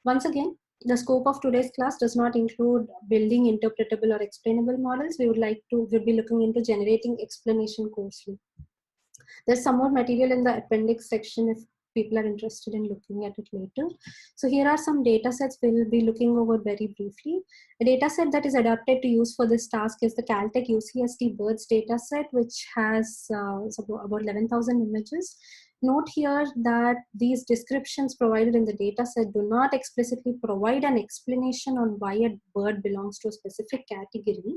Once again, the scope of today's class does not include building interpretable or explainable models. We'll be looking into generating explanation coarsely. There's some more material in the appendix section if people are interested in looking at it later. So here are some data sets we'll be looking over very briefly. A data set that is adapted to use for this task is the Caltech UCSD BIRDS data set, which has about 11,000 images. Note here that these descriptions provided in the data set do not explicitly provide an explanation on why a bird belongs to a specific category.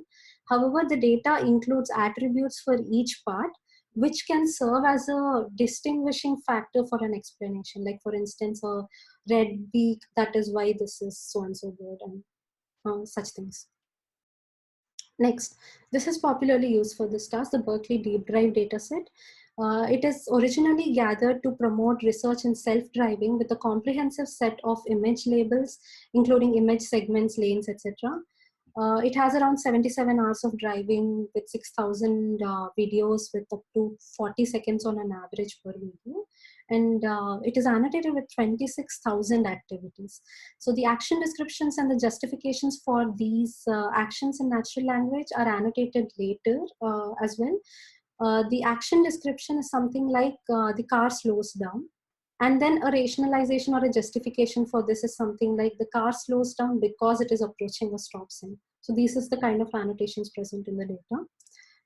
However, the data includes attributes for each part, which can serve as a distinguishing factor for an explanation. Like for instance, a red beak, that is why this is so-and-so bird, and such things. Next, this is popularly used for this task, the Berkeley Deep Drive dataset. It is originally gathered to promote research in self-driving with a comprehensive set of image labels, including image segments, lanes, etc. It has around 77 hours of driving with 6,000 videos with up to 40 seconds on an average per video. And it is annotated with 26,000 activities. So the action descriptions and the justifications for these actions in natural language are annotated later as well. The action description is something like the car slows down. And then a rationalization or a justification for this is something like the car slows down because it is approaching a stop sign. So this is the kind of annotations present in the data.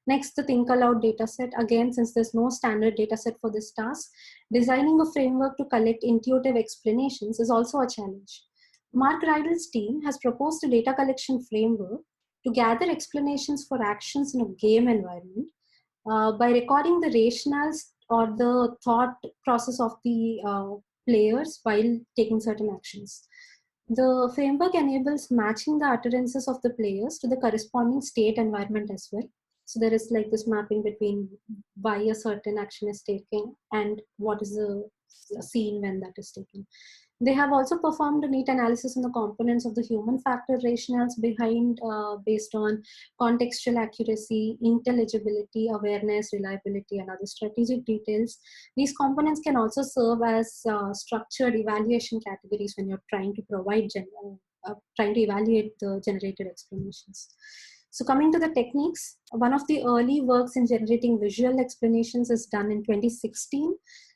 Next, the think aloud dataset. Again, since there's no standard dataset for this task, designing a framework to collect intuitive explanations is also a challenge. Mark Rydell's team has proposed a data collection framework to gather explanations for actions in a game environment by recording the rationales or the thought process of the players while taking certain actions. The framework enables matching the utterances of the players to the corresponding state environment as well. So there is like this mapping between why a certain action is taken and what is the scene when that is taken. They have also performed a neat analysis on the components of the human factor rationales behind based on contextual accuracy, intelligibility, awareness, reliability, and other strategic details. These components can also serve as structured evaluation categories when you're trying to provide, trying to evaluate the generated explanations. So coming to the techniques, one of the early works in generating visual explanations is done in 2016.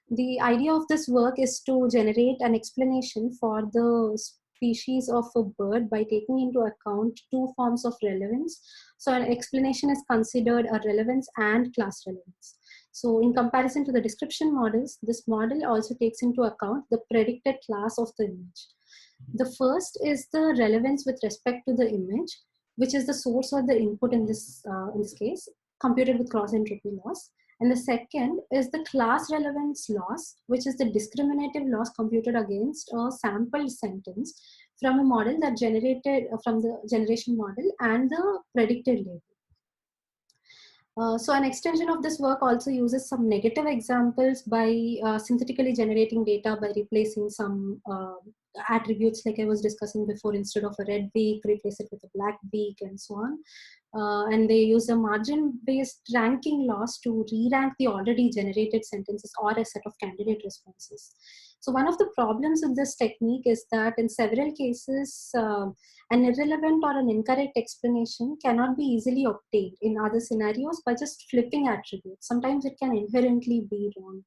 The idea of this work is to generate an explanation for the species of a bird by taking into account two forms of relevance. So an explanation is considered a relevance and class relevance. So in comparison to the description models, this model also takes into account the predicted class of the image. The first is the relevance with respect to the image, which is the source or the input in this case, computed with cross entropy loss. And the second is the class relevance loss, which is the discriminative loss computed against a sampled sentence from a model that generated from the generation model and the predicted label. So an extension of this work also uses some negative examples by synthetically generating data by replacing some attributes like I was discussing before. Instead of a red beak, replace it with a black beak and so on. And they use a margin-based ranking loss to re-rank the already generated sentences or a set of candidate responses. So one of the problems with this technique is that in several cases, an irrelevant or an incorrect explanation cannot be easily obtained in other scenarios by just flipping attributes. Sometimes it can inherently be wrong.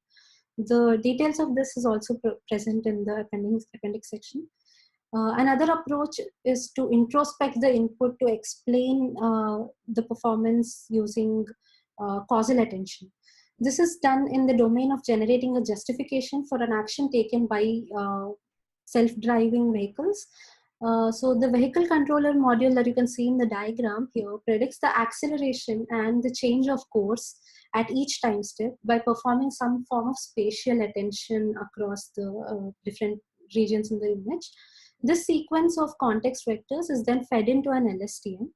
The details of this is also present in the appendix section. Another approach is to introspect the input to explain the performance using causal attention. This is done in the domain of generating a justification for an action taken by self-driving vehicles. So the vehicle controller module that you can see in the diagram here predicts the acceleration and the change of course at each time step by performing some form of spatial attention across the different regions in the image. This sequence of context vectors is then fed into an LSTM.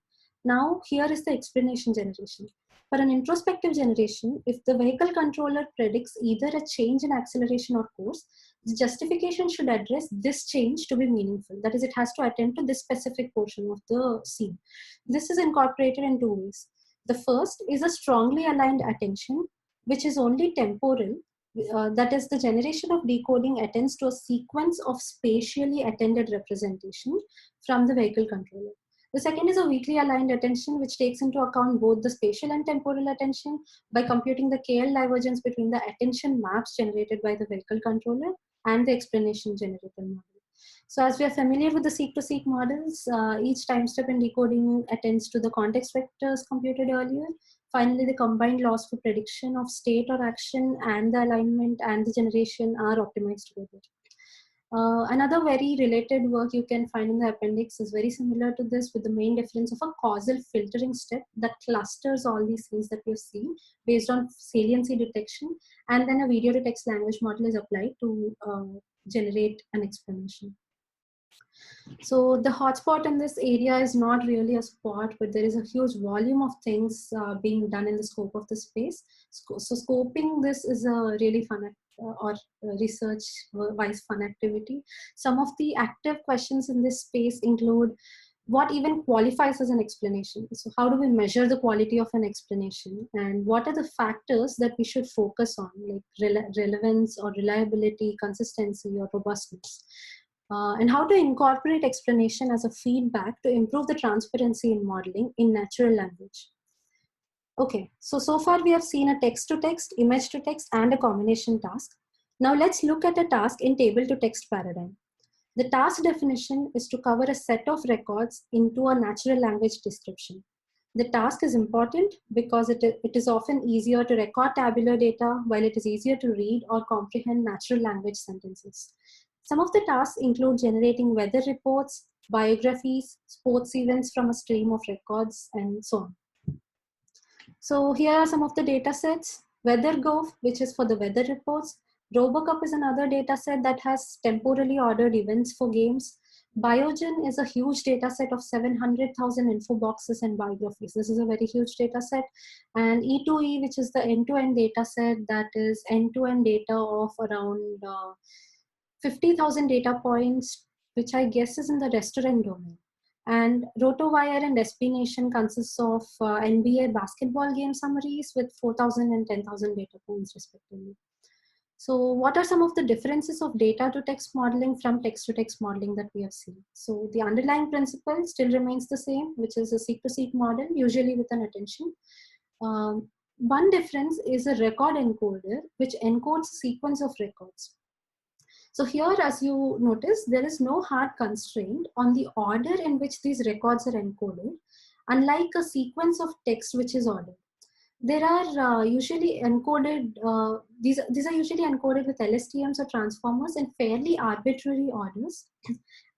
Now here is the explanation generation. For an introspective generation, if the vehicle controller predicts either a change in acceleration or course, the justification should address this change to be meaningful. That is, it has to attend to this specific portion of the scene. This is incorporated in two ways. The first is a strongly aligned attention, which is only temporal. That is, the generation of decoding attends to a sequence of spatially attended representation from the vehicle controller. The second is a weakly aligned attention, which takes into account both the spatial and temporal attention by computing the KL divergence between the attention maps generated by the vehicle controller and the explanation generated model. So as we are familiar with the seek-to-seek models, each time step in decoding attends to the context vectors computed earlier. Finally, the combined loss for prediction of state or action and the alignment and the generation are optimized together. Another very related work you can find in the appendix is very similar to this, with the main difference of a causal filtering step that clusters all these things that we've seen based on saliency detection, and then a video to text language model is applied to generate an explanation. So the hotspot in this area is not really a spot, but there is a huge volume of things being done in the scope of the space. So scoping this is a really fun or research-wise fun activity. Some of the active questions in this space include what even qualifies as an explanation. So how do we measure the quality of an explanation? And what are the factors that we should focus on, like relevance or reliability, consistency or robustness? And how to incorporate explanation as a feedback to improve the transparency in modeling in natural language. Okay, so far we have seen a text-to-text, image-to-text, and a combination task. Now let's look at a task in table-to-text paradigm. The task definition is to cover a set of records into a natural language description. The task is important because it is often easier to record tabular data while it is easier to read or comprehend natural language sentences. Some of the tasks include generating weather reports, biographies, sports events from a stream of records, and so on. So here are some of the data sets. WeatherGov, which is for the weather reports. Robocup is another data set that has temporally ordered events for games. Biogen is a huge data set of 700,000 info boxes and biographies. This is a very huge data set. And E2E, which is the end-to-end data set, that is end-to-end data of around 50,000 data points, which I guess is in the restaurant domain. And RotoWire and SB Nation consists of NBA basketball game summaries with 4,000 and 10,000 data points respectively. So what are some of the differences of data to text modeling from text to text modeling that we have seen? So the underlying principle still remains the same, which is a seek-to-seek model, usually with an attention. One difference is a record encoder, which encodes a sequence of records. So here, as you notice, there is no hard constraint on the order in which these records are encoded, unlike a sequence of text which is ordered. There are usually encoded, these are usually encoded with LSTMs or transformers in fairly arbitrary orders.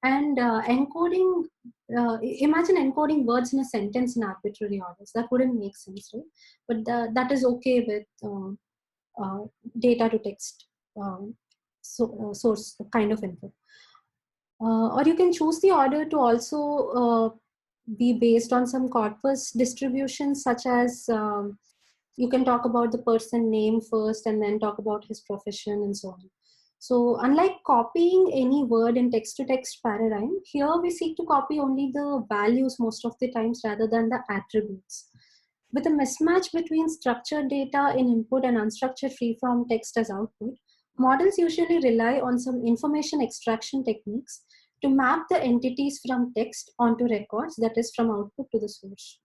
And encoding, imagine encoding words in a sentence in arbitrary orders. That wouldn't make sense, right? But that is okay with data to text source kind of input. Or you can choose the order to also be based on some corpus distributions, such as you can talk about the person name first and then talk about his profession and so on. So unlike copying any word in text-to-text paradigm, here we seek to copy only the values most of the times rather than the attributes. With a mismatch between structured data in input and unstructured free-form text as output, models usually rely on some information extraction techniques to map the entities from text onto records, that is from output to the source.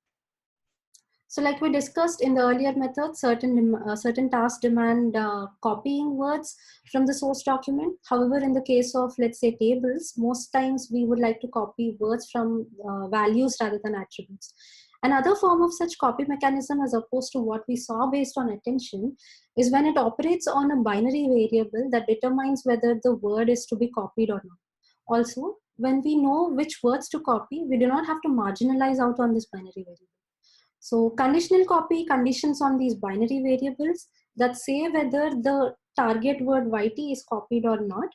So like we discussed in the earlier method, certain tasks demand copying words from the source document. However, in the case of, let's say, tables, most times we would like to copy words from values rather than attributes. Another form of such copy mechanism, as opposed to what we saw based on attention, is when it operates on a binary variable that determines whether the word is to be copied or not. Also, when we know which words to copy, we do not have to marginalize out on this binary variable. So conditional copy conditions on these binary variables that say whether the target word YT is copied or not.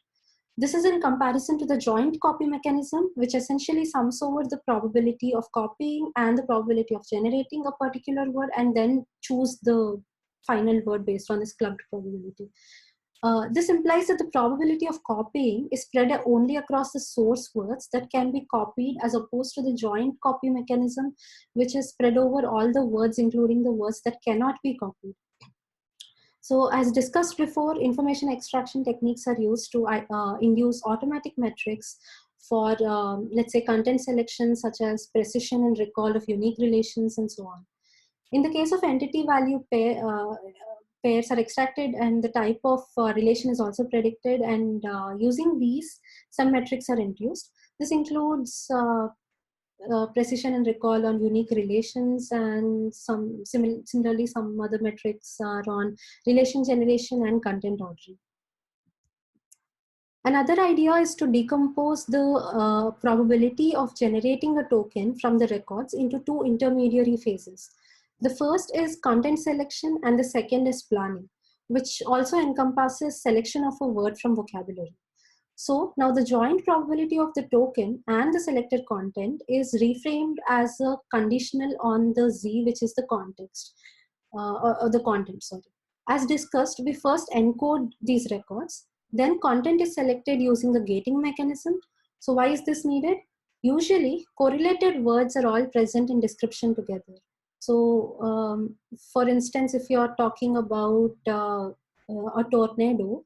This is in comparison to the joint copy mechanism, which essentially sums over the probability of copying and the probability of generating a particular word and then choose the final word based on this clubbed probability. This implies that the probability of copying is spread only across the source words that can be copied, as opposed to the joint copy mechanism, which is spread over all the words, including the words that cannot be copied. So as discussed before, information extraction techniques are used to induce automatic metrics for, let's say, content selection, such as precision and recall of unique relations and so on. In the case of entity value pairs are extracted and the type of relation is also predicted, and using these, some metrics are induced. This includes precision and recall on unique relations, and similarly some other metrics are on relation generation and content ordering. Another idea is to decompose the probability of generating a token from the records into two intermediary phases. The first is content selection and the second is planning, which also encompasses selection of a word from vocabulary. So now the joint probability of the token and the selected content is reframed as a conditional on the Z, which is the context, or the content, sorry. As discussed, we first encode these records, then content is selected using the gating mechanism. So why is this needed? Usually, correlated words are all present in description together. So, for instance, if you're talking about a tornado,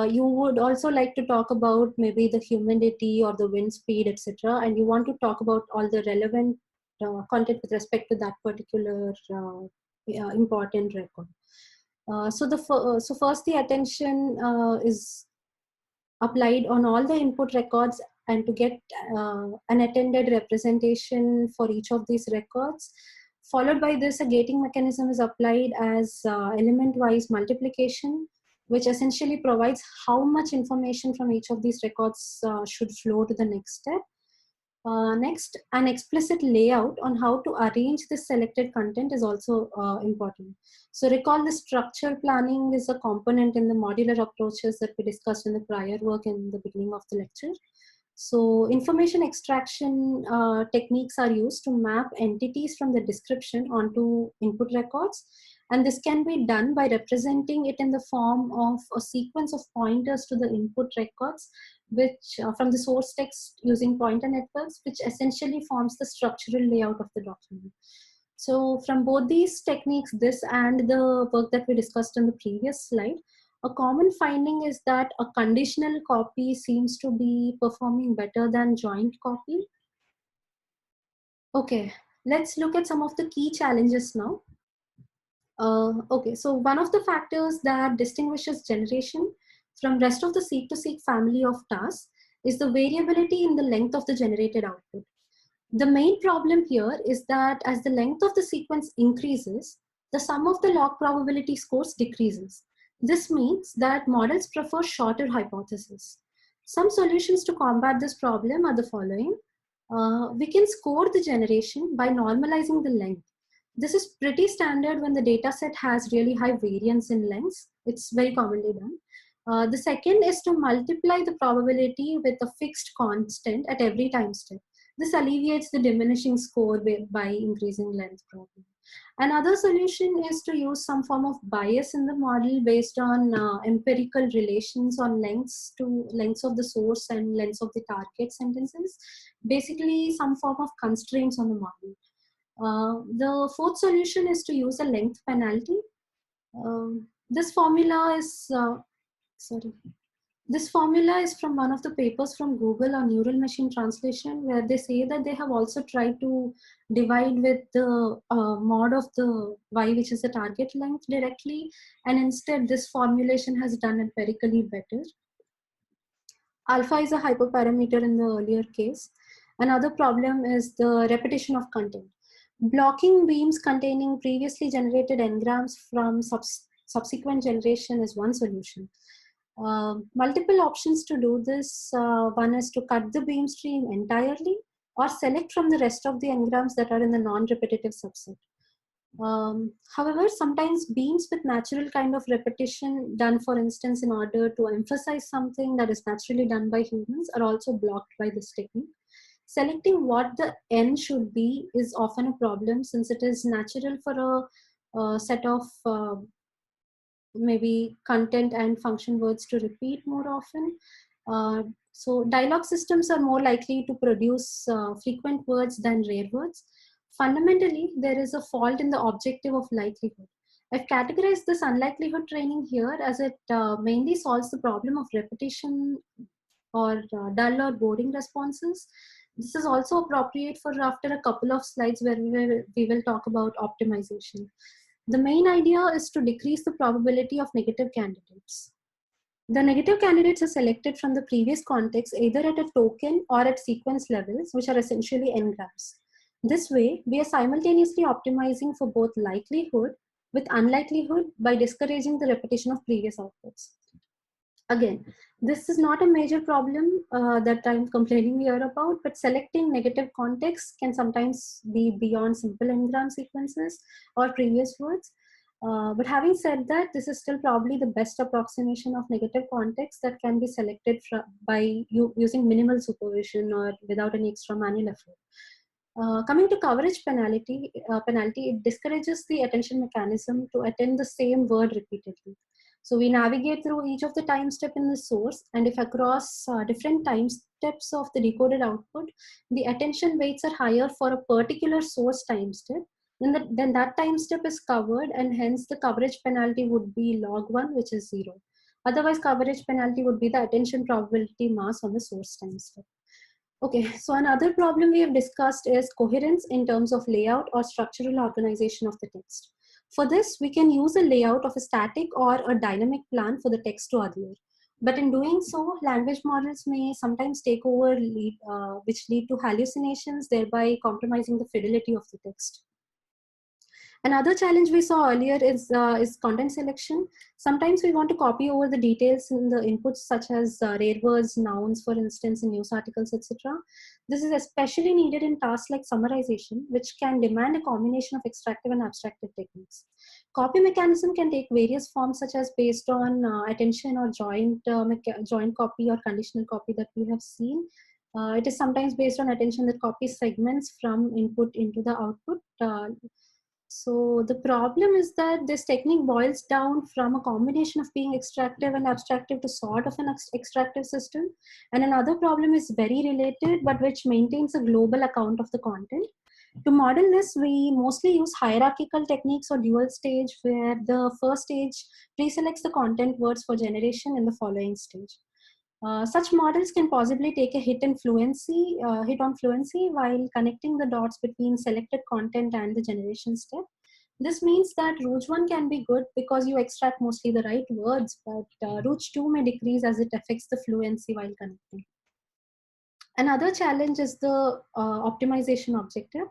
you would also like to talk about maybe the humidity or the wind speed, etc. And you want to talk about all the relevant content with respect to that particular important record. So first the attention is applied on all the input records, and to get an attended representation for each of these records. Followed by this, a gating mechanism is applied as element-wise multiplication, which essentially provides how much information from each of these records should flow to the next step. Next, an explicit layout on how to arrange the selected content is also important. So recall the structure planning is a component in the modular approaches that we discussed in the prior work in the beginning of the lecture. So information extraction techniques are used to map entities from the description onto input records. And this can be done by representing it in the form of a sequence of pointers to the input records, which from the source text using pointer networks, which essentially forms the structural layout of the document. So from both these techniques, this and the work that we discussed in the previous slide, a common finding is that a conditional copy seems to be performing better than joint copy. Okay, let's look at some of the key challenges now. Okay, so one of the factors that distinguishes generation from rest of the seek-to-seek family of tasks is the variability in the length of the generated output. The main problem here is that as the length of the sequence increases, the sum of the log probability scores decreases. This means that models prefer shorter hypotheses. Some solutions to combat this problem are the following. We can score the generation by normalizing the length. This is pretty standard when the data set has really high variance in lengths. It's very commonly done. The second is to multiply the probability with a fixed constant at every time step. This alleviates the diminishing score by increasing length problem. Another solution is to use some form of bias in the model based on empirical relations on lengths of the source and lengths of the target sentences. Basically, some form of constraints on the model. The fourth solution is to use a length penalty. This formula is from one of the papers from Google on neural machine translation, where they say that they have also tried to divide with the mod of the y, which is the target length, directly, and instead this formulation has done empirically better. Alpha is a hyperparameter in the earlier case. Another problem is the repetition of content. Blocking beams containing previously generated n-grams from subsequent generation is one solution. Multiple options to do this. One is to cut the beam stream entirely or select from the rest of the n-grams that are in the non-repetitive subset. However, sometimes beams with natural kind of repetition done, for instance, in order to emphasize something that is naturally done by humans, are also blocked by this technique. Selecting what the n should be is often a problem, since it is natural for a set of maybe content and function words to repeat more often. So dialogue systems are more likely to produce frequent words than rare words. Fundamentally, there is a fault in the objective of likelihood. I've categorized this unlikelihood training here as it mainly solves the problem of repetition or dull or boring responses. This is also appropriate for after a couple of slides where we will talk about optimization. The main idea is to decrease the probability of negative candidates. The negative candidates are selected from the previous context either at a token or at sequence levels, which are essentially n-grams. This way, we are simultaneously optimizing for both likelihood with unlikelihood by discouraging the repetition of previous outputs. Again, this is not a major problem that I'm complaining here about, but selecting negative context can sometimes be beyond simple n-gram sequences or previous words. But having said that, this is still probably the best approximation of negative context that can be selected by using minimal supervision or without any extra manual effort. Coming to coverage penalty, it discourages the attention mechanism to attend the same word repeatedly. So we navigate through each of the time step in the source, and if across different time steps of the decoded output, the attention weights are higher for a particular source time step, then that time step is covered, and hence the coverage penalty would be log 1, which is 0. Otherwise, coverage penalty would be the attention probability mass on the source time step. Okay, so another problem we have discussed is coherence in terms of layout or structural organization of the text. For this, we can use a layout of a static or a dynamic plan for the text to adhere. But in doing so, language models may sometimes take over, which lead to hallucinations, thereby compromising the fidelity of the text. Another challenge we saw earlier is content selection. Sometimes we want to copy over the details in the inputs, such as rare words, nouns, for instance, in news articles, etc. This is especially needed in tasks like summarization, which can demand a combination of extractive and abstractive techniques. Copy mechanism can take various forms, such as based on attention or joint copy or conditional copy that we have seen. It is sometimes based on attention that copies segments from input into the output. So the problem is that this technique boils down from a combination of being extractive and abstractive to sort of an extractive system. And another problem is very related, but which maintains a global account of the content. To model this, we mostly use hierarchical techniques or dual stage, where the first stage pre-selects the content words for generation in the following stage. Such models can possibly take a hit on fluency while connecting the dots between selected content and the generation step. This means that Rouge 1 can be good because you extract mostly the right words, but Rouge 2 may decrease as it affects the fluency while connecting. Another challenge is the optimization objective.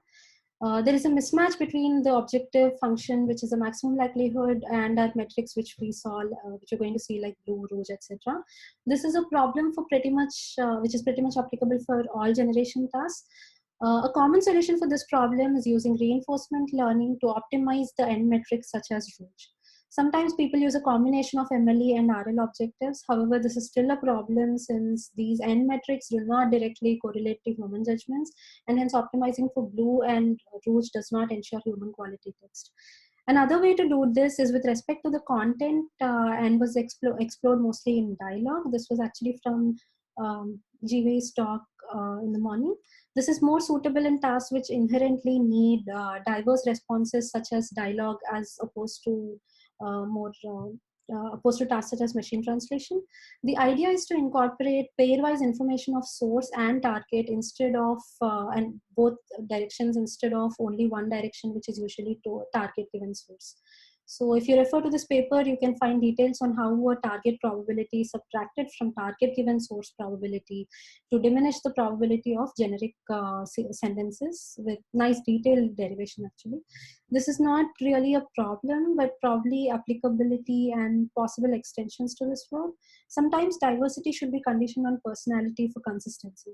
There is a mismatch between the objective function, which is a maximum likelihood, and our metrics, which we saw, which you're going to see, like blue, rouge, etc. This is a problem for which is pretty much applicable for all generation tasks. A common solution for this problem is using reinforcement learning to optimize the end metrics, such as rouge. Sometimes people use a combination of MLE and RL objectives. However, this is still a problem since these end metrics do not directly correlate to human judgments, and hence optimizing for blue and rouge does not ensure human quality text. Another way to do this is with respect to the content and was explored mostly in dialogue. This was actually from Jiwei's talk in the morning. This is more suitable in tasks which inherently need diverse responses, such as dialogue, as opposed to tasks such as machine translation. The idea is to incorporate pairwise information of source and target instead of and both directions instead of only one direction, which is usually to target given source. So if you refer to this paper, you can find details on how a target probability is subtracted from target given source probability to diminish the probability of generic sentences, with nice detailed derivation actually. This is not really a problem, but probably applicability and possible extensions to this work. Sometimes diversity should be conditioned on personality for consistency.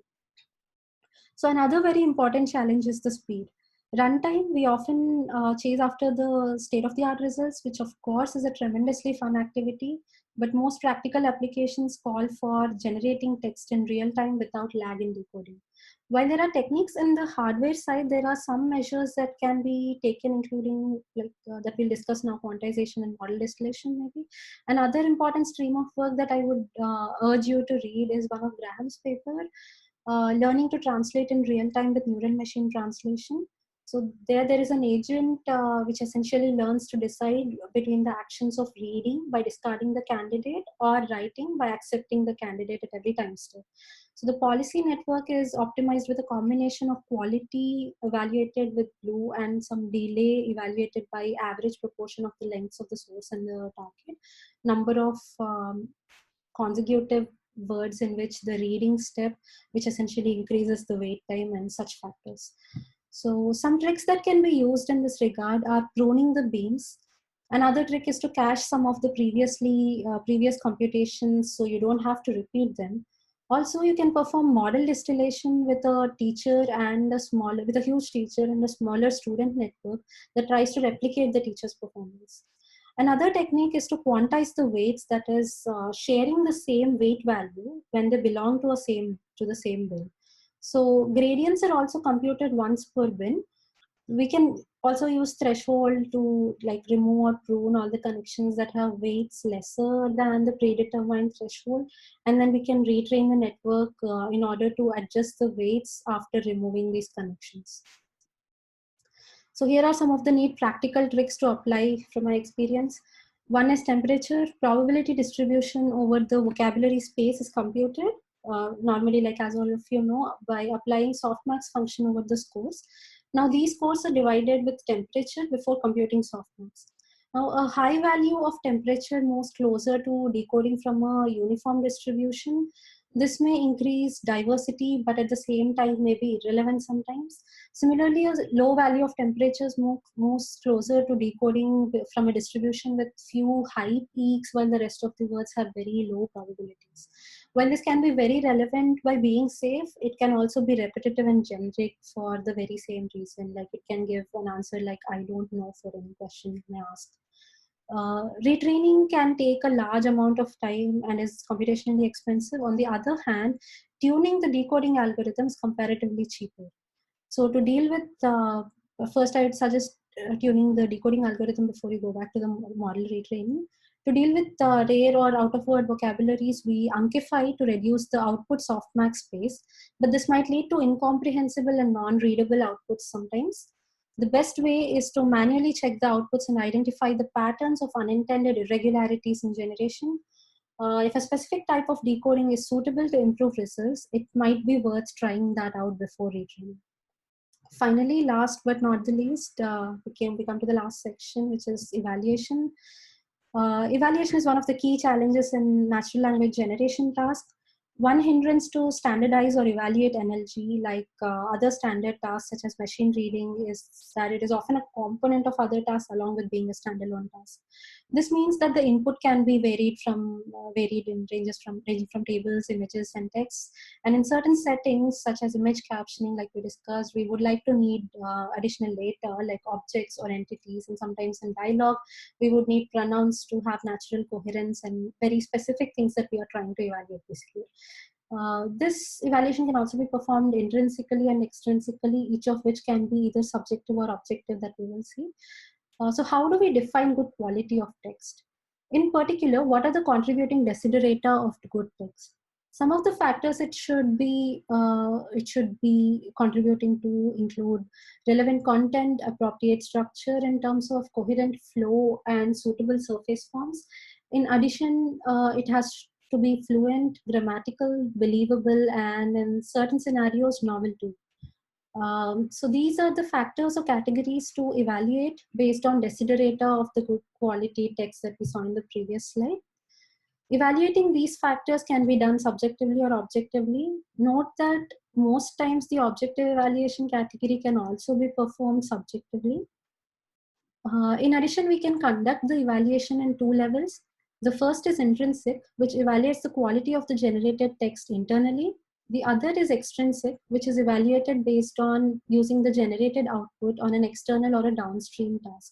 So another very important challenge is the speed. Runtime, we often chase after the state-of-the-art results, which of course is a tremendously fun activity, but most practical applications call for generating text in real time without lag in decoding. While there are techniques in the hardware side, there are some measures that can be taken, including that we'll discuss now, quantization and model distillation maybe. Another important stream of work that I would urge you to read is one of Graham's paper, Learning to Translate in Real Time with Neural Machine Translation. So there is an agent which essentially learns to decide between the actions of reading by discarding the candidate or writing by accepting the candidate at every time step. So the policy network is optimized with a combination of quality evaluated with blue and some delay evaluated by average proportion of the lengths of the source and the target, number of consecutive words in which the reading step, which essentially increases the wait time, and such factors. So some tricks that can be used in this regard are pruning the beams. Another trick is to cache some of the previous computations so you don't have to repeat them. Also, you can perform model distillation with a teacher and with a huge teacher and a smaller student network that tries to replicate the teacher's performance. Another technique is to quantize the weights, that is sharing the same weight value when they belong to the same bin. So gradients are also computed once per bin. We can also use threshold to like remove or prune all the connections that have weights lesser than the predetermined threshold, and then we can retrain the network in order to adjust the weights after removing these connections. So here are some of the neat practical tricks to apply from my experience. One is temperature. Probability distribution over the vocabulary space is computed normally, like as all of you know, by applying softmax function over the scores. Now these scores are divided with temperature before computing softmax. Now a high value of temperature moves closer to decoding from a uniform distribution. This may increase diversity, but at the same time may be irrelevant sometimes. Similarly, a low value of temperatures moves closer to decoding from a distribution with few high peaks, while the rest of the words have very low probabilities. While this can be very relevant by being safe, it can also be repetitive and generic for the very same reason. Like it can give an answer like, I don't know, for any question you may ask. Retraining can take a large amount of time and is computationally expensive. On the other hand, tuning the decoding algorithm is comparatively cheaper. So to deal with, first I would suggest tuning the decoding algorithm before you go back to the model retraining. To deal with rare or out of word vocabularies, we unkify to reduce the output softmax space, but this might lead to incomprehensible and non-readable outputs sometimes. The best way is to manually check the outputs and identify the patterns of unintended irregularities in generation. If a specific type of decoding is suitable to improve results, it might be worth trying that out before retraining. Finally, last but not the least, we come to the last section, which is evaluation. Evaluation is one of the key challenges in natural language generation tasks. One hindrance to standardize or evaluate NLG, like other standard tasks such as machine reading, is that it is often a component of other tasks along with being a standalone task. This means that the input can be varied in ranging from tables, images, and text. And in certain settings, such as image captioning, like we discussed, we would like to need additional data like objects or entities, and sometimes in dialogue, we would need pronouns to have natural coherence and very specific things that we are trying to evaluate basically. This evaluation can also be performed intrinsically and extrinsically, each of which can be either subjective or objective that we will see. So how do we define good quality of text? In particular, what are the contributing desiderata of good text? Some of the factors it should be contributing to include relevant content, appropriate structure in terms of coherent flow and suitable surface forms. In addition, it has to be fluent, grammatical, believable, and in certain scenarios, novel too. So these are the factors or categories to evaluate based on desiderata of the good quality text that we saw in the previous slide. Evaluating these factors can be done subjectively or objectively. Note that most times the objective evaluation category can also be performed subjectively. In addition, we can conduct the evaluation in two levels. The first is intrinsic, which evaluates the quality of the generated text internally. The other is extrinsic, which is evaluated based on using the generated output on an external or a downstream task.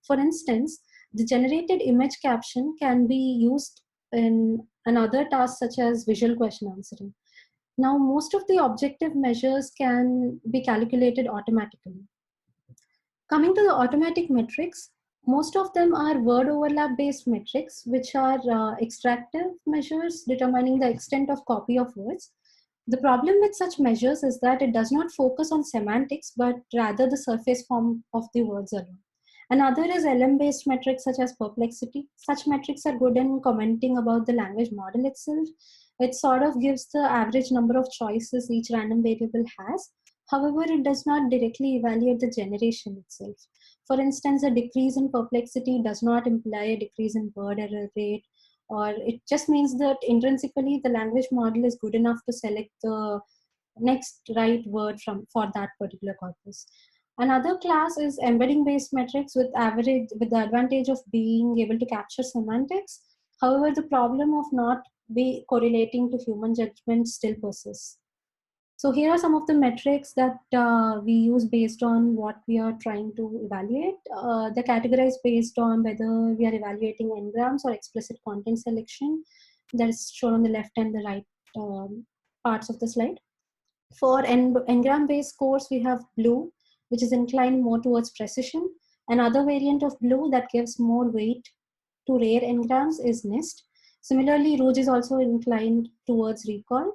For instance, the generated image caption can be used in another task such as visual question answering. Now, most of the objective measures can be calculated automatically. Coming to the automatic metrics, most of them are word overlap based metrics, which are extractive measures determining the extent of copy of words. The problem with such measures is that it does not focus on semantics, but rather the surface form of the words alone. Another is LM-based metrics such as perplexity. Such metrics are good in commenting about the language model itself. It sort of gives the average number of choices each random variable has. However, it does not directly evaluate the generation itself. For instance, a decrease in perplexity does not imply a decrease in word error rate, or it just means that intrinsically the language model is good enough to select the next right word for that particular corpus. Another class is embedding based metrics with the advantage of being able to capture semantics. However, the problem of not be correlating to human judgment still persists. So here are some of the metrics that we use based on what we are trying to evaluate. They're categorized based on whether we are evaluating n-grams or explicit content selection. That is shown on the left and the right parts of the slide. For n-gram based scores, we have BLUE, which is inclined more towards precision. Another variant of BLUE that gives more weight to rare n-grams is NIST. Similarly, Rouge is also inclined towards recall.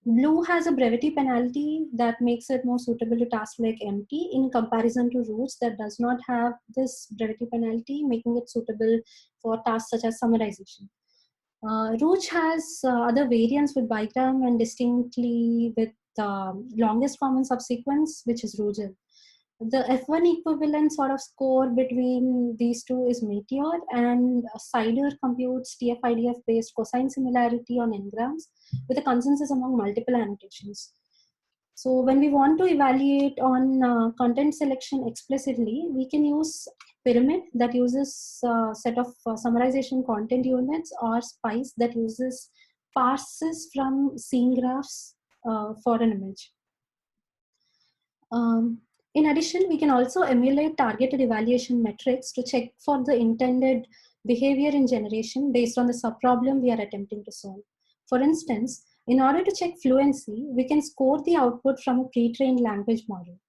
Blue has a brevity penalty that makes it more suitable to tasks like MT in comparison to Rouge that does not have this brevity penalty, making it suitable for tasks such as summarization. Rouge has other variants with bigram and distinctly with longest common subsequence, which is Rouge. The F1 equivalent sort of score between these two is Meteor, and Cider computes TF-IDF based cosine similarity on n-grams with a consensus among multiple annotations. So when we want to evaluate on content selection explicitly, we can use Pyramid that uses a set of summarization content units, or SPICE that uses parses from scene graphs for an image. In addition, we can also emulate targeted evaluation metrics to check for the intended behavior in generation based on the subproblem we are attempting to solve. For instance, in order to check fluency, we can score the output from a pre-trained language model.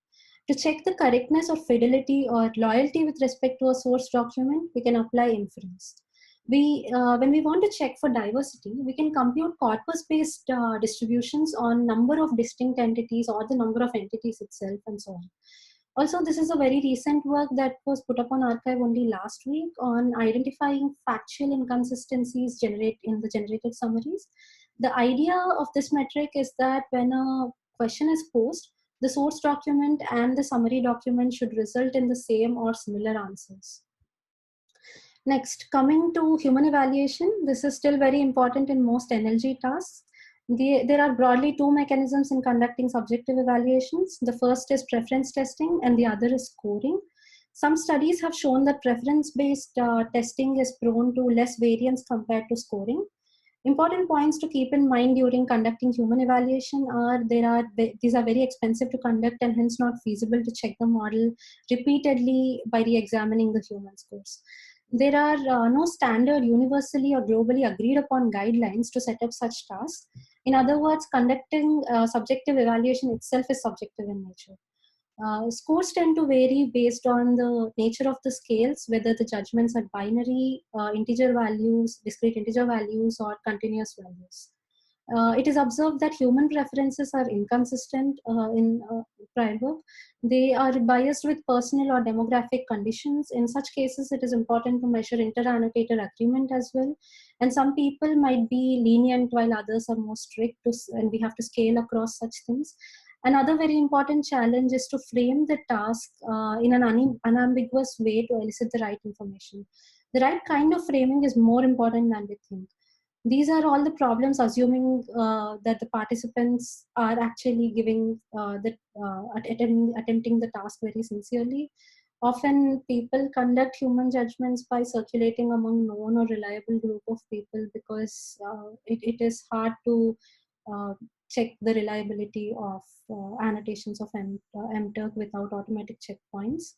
To check the correctness or fidelity or loyalty with respect to a source document, we can apply inference. When we want to check for diversity, we can compute corpus-based distributions on number of distinct entities or the number of entities itself and so on. Also, this is a very recent work that was put up on arXiv only last week on identifying factual inconsistencies in the generated summaries. The idea of this metric is that when a question is posed, the source document and the summary document should result in the same or similar answers. Next, coming to human evaluation, this is still very important in most NLG tasks. There are broadly two mechanisms in conducting subjective evaluations. The first is preference testing and the other is scoring. Some studies have shown that preference-based testing is prone to less variance compared to scoring. Important points to keep in mind during conducting human evaluation are these are very expensive to conduct and hence not feasible to check the model repeatedly by re-examining the human scores. There are no standard, universally or globally agreed upon guidelines to set up such tasks. In other words, conducting subjective evaluation itself is subjective in nature. Scores tend to vary based on the nature of the scales, whether the judgments are binary, integer values, discrete integer values, or continuous values. It is observed that human preferences are inconsistent in prior work. They are biased with personal or demographic conditions. In such cases, it is important to measure inter-annotator agreement as well. And some people might be lenient while others are more strict, and we have to scale across such things. Another very important challenge is to frame the task in an unambiguous way to elicit the right information. The right kind of framing is more important than we think. These are all the problems, assuming that the participants are actually attempting the task very sincerely. Often people conduct human judgments by circulating among known or reliable group of people because it is hard to check the reliability of annotations of MTurk without automatic checkpoints.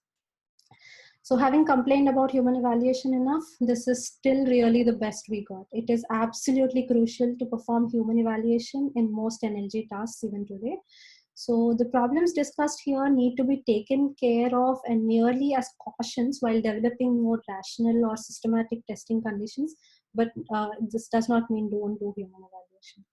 So having complained about human evaluation enough, this is still really the best we got. It is absolutely crucial to perform human evaluation in most NLG tasks even today. So the problems discussed here need to be taken care of and merely as cautions while developing more rational or systematic testing conditions. But this does not mean don't do human evaluation.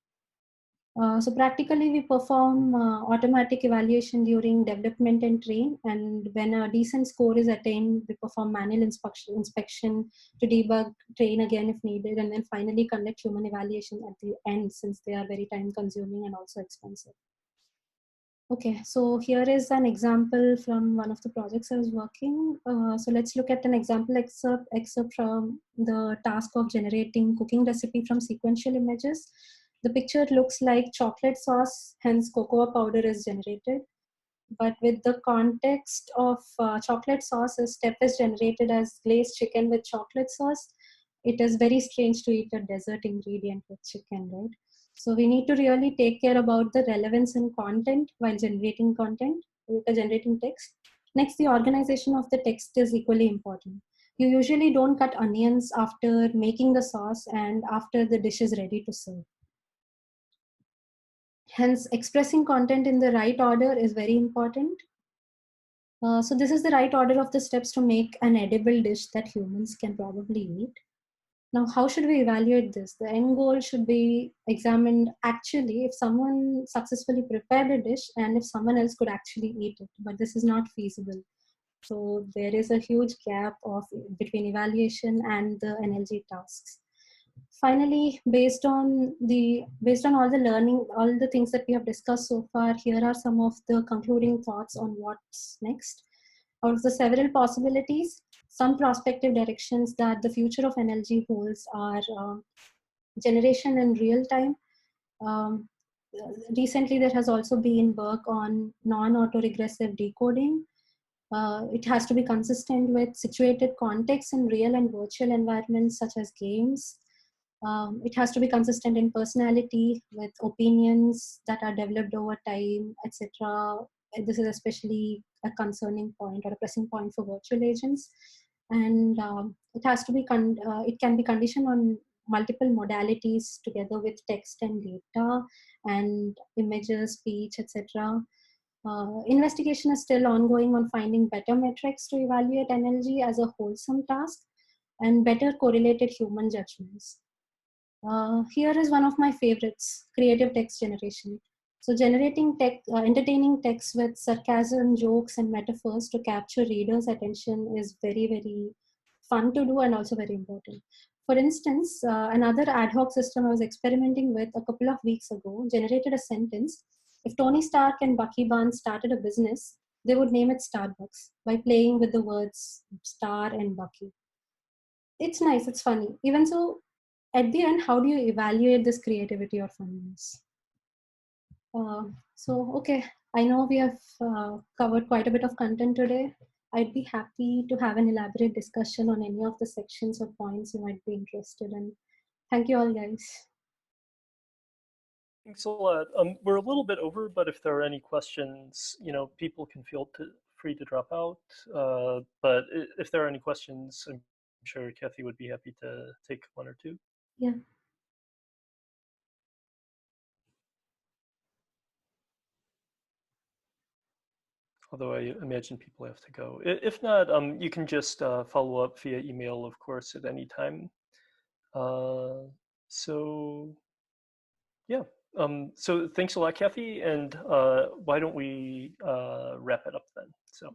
So practically, we perform automatic evaluation during development and train. And when a decent score is attained, we perform manual inspection to debug, train again if needed, and then finally conduct human evaluation at the end, since they are very time consuming and also expensive. Okay, so here is an example from one of the projects I was working. So let's look at an example excerpt from the task of generating cooking recipe from sequential images. The picture looks like chocolate sauce, hence cocoa powder is generated. But with the context of chocolate sauce, a step is generated as glazed chicken with chocolate sauce. It is very strange to eat a dessert ingredient with chicken, right? So we need to really take care about the relevance and content while generating content, generating text. Next, the organization of the text is equally important. You usually don't cut onions after making the sauce and after the dish is ready to serve. Hence, expressing content in the right order is very important. So this is the right order of the steps to make an edible dish that humans can probably eat. Now, how should we evaluate this? The end goal should be examined actually if someone successfully prepared a dish and if someone else could actually eat it, but this is not feasible. So there is a huge gap between evaluation and the NLG tasks. Finally, based on all the learning, all the things that we have discussed so far, here are some of the concluding thoughts on what's next. Out of the several possibilities, some prospective directions that the future of NLG holds are generation in real time. Um, Recently, there has also been work on non-autoregressive decoding. It has to be consistent with situated context in real and virtual environments such as games. It has to be consistent in personality with opinions that are developed over time, etc. This is especially a concerning point or a pressing point for virtual agents. And it has to be, it can be conditioned on multiple modalities together with text and data and images, speech, etc. Investigation is still ongoing on finding better metrics to evaluate NLG as a wholesome task and better correlated human judgments. Here is one of my favorites, creative text generation. So generating entertaining text with sarcasm, jokes, and metaphors to capture readers' attention is very, very fun to do and also very important. For instance, another ad hoc system I was experimenting with a couple of weeks ago generated a sentence. If Tony Stark and Bucky Barnes started a business, they would name it Starbucks by playing with the words Star and Bucky. It's nice, it's funny. Even so, at the end, how do you evaluate this creativity or funniness? Okay, I know we have covered quite a bit of content today. I'd be happy to have an elaborate discussion on any of the sections or points you might be interested in. Thank you all, guys. Thanks a lot. We're a little bit over, but if there are any questions, people can feel free to drop out. But if there are any questions, I'm sure Kathy would be happy to take one or two. Yeah. Although I imagine people have to go. If not, you can just follow up via email, of course, at any time. So yeah. So thanks a lot, Kathy. And why don't we wrap it up then? So.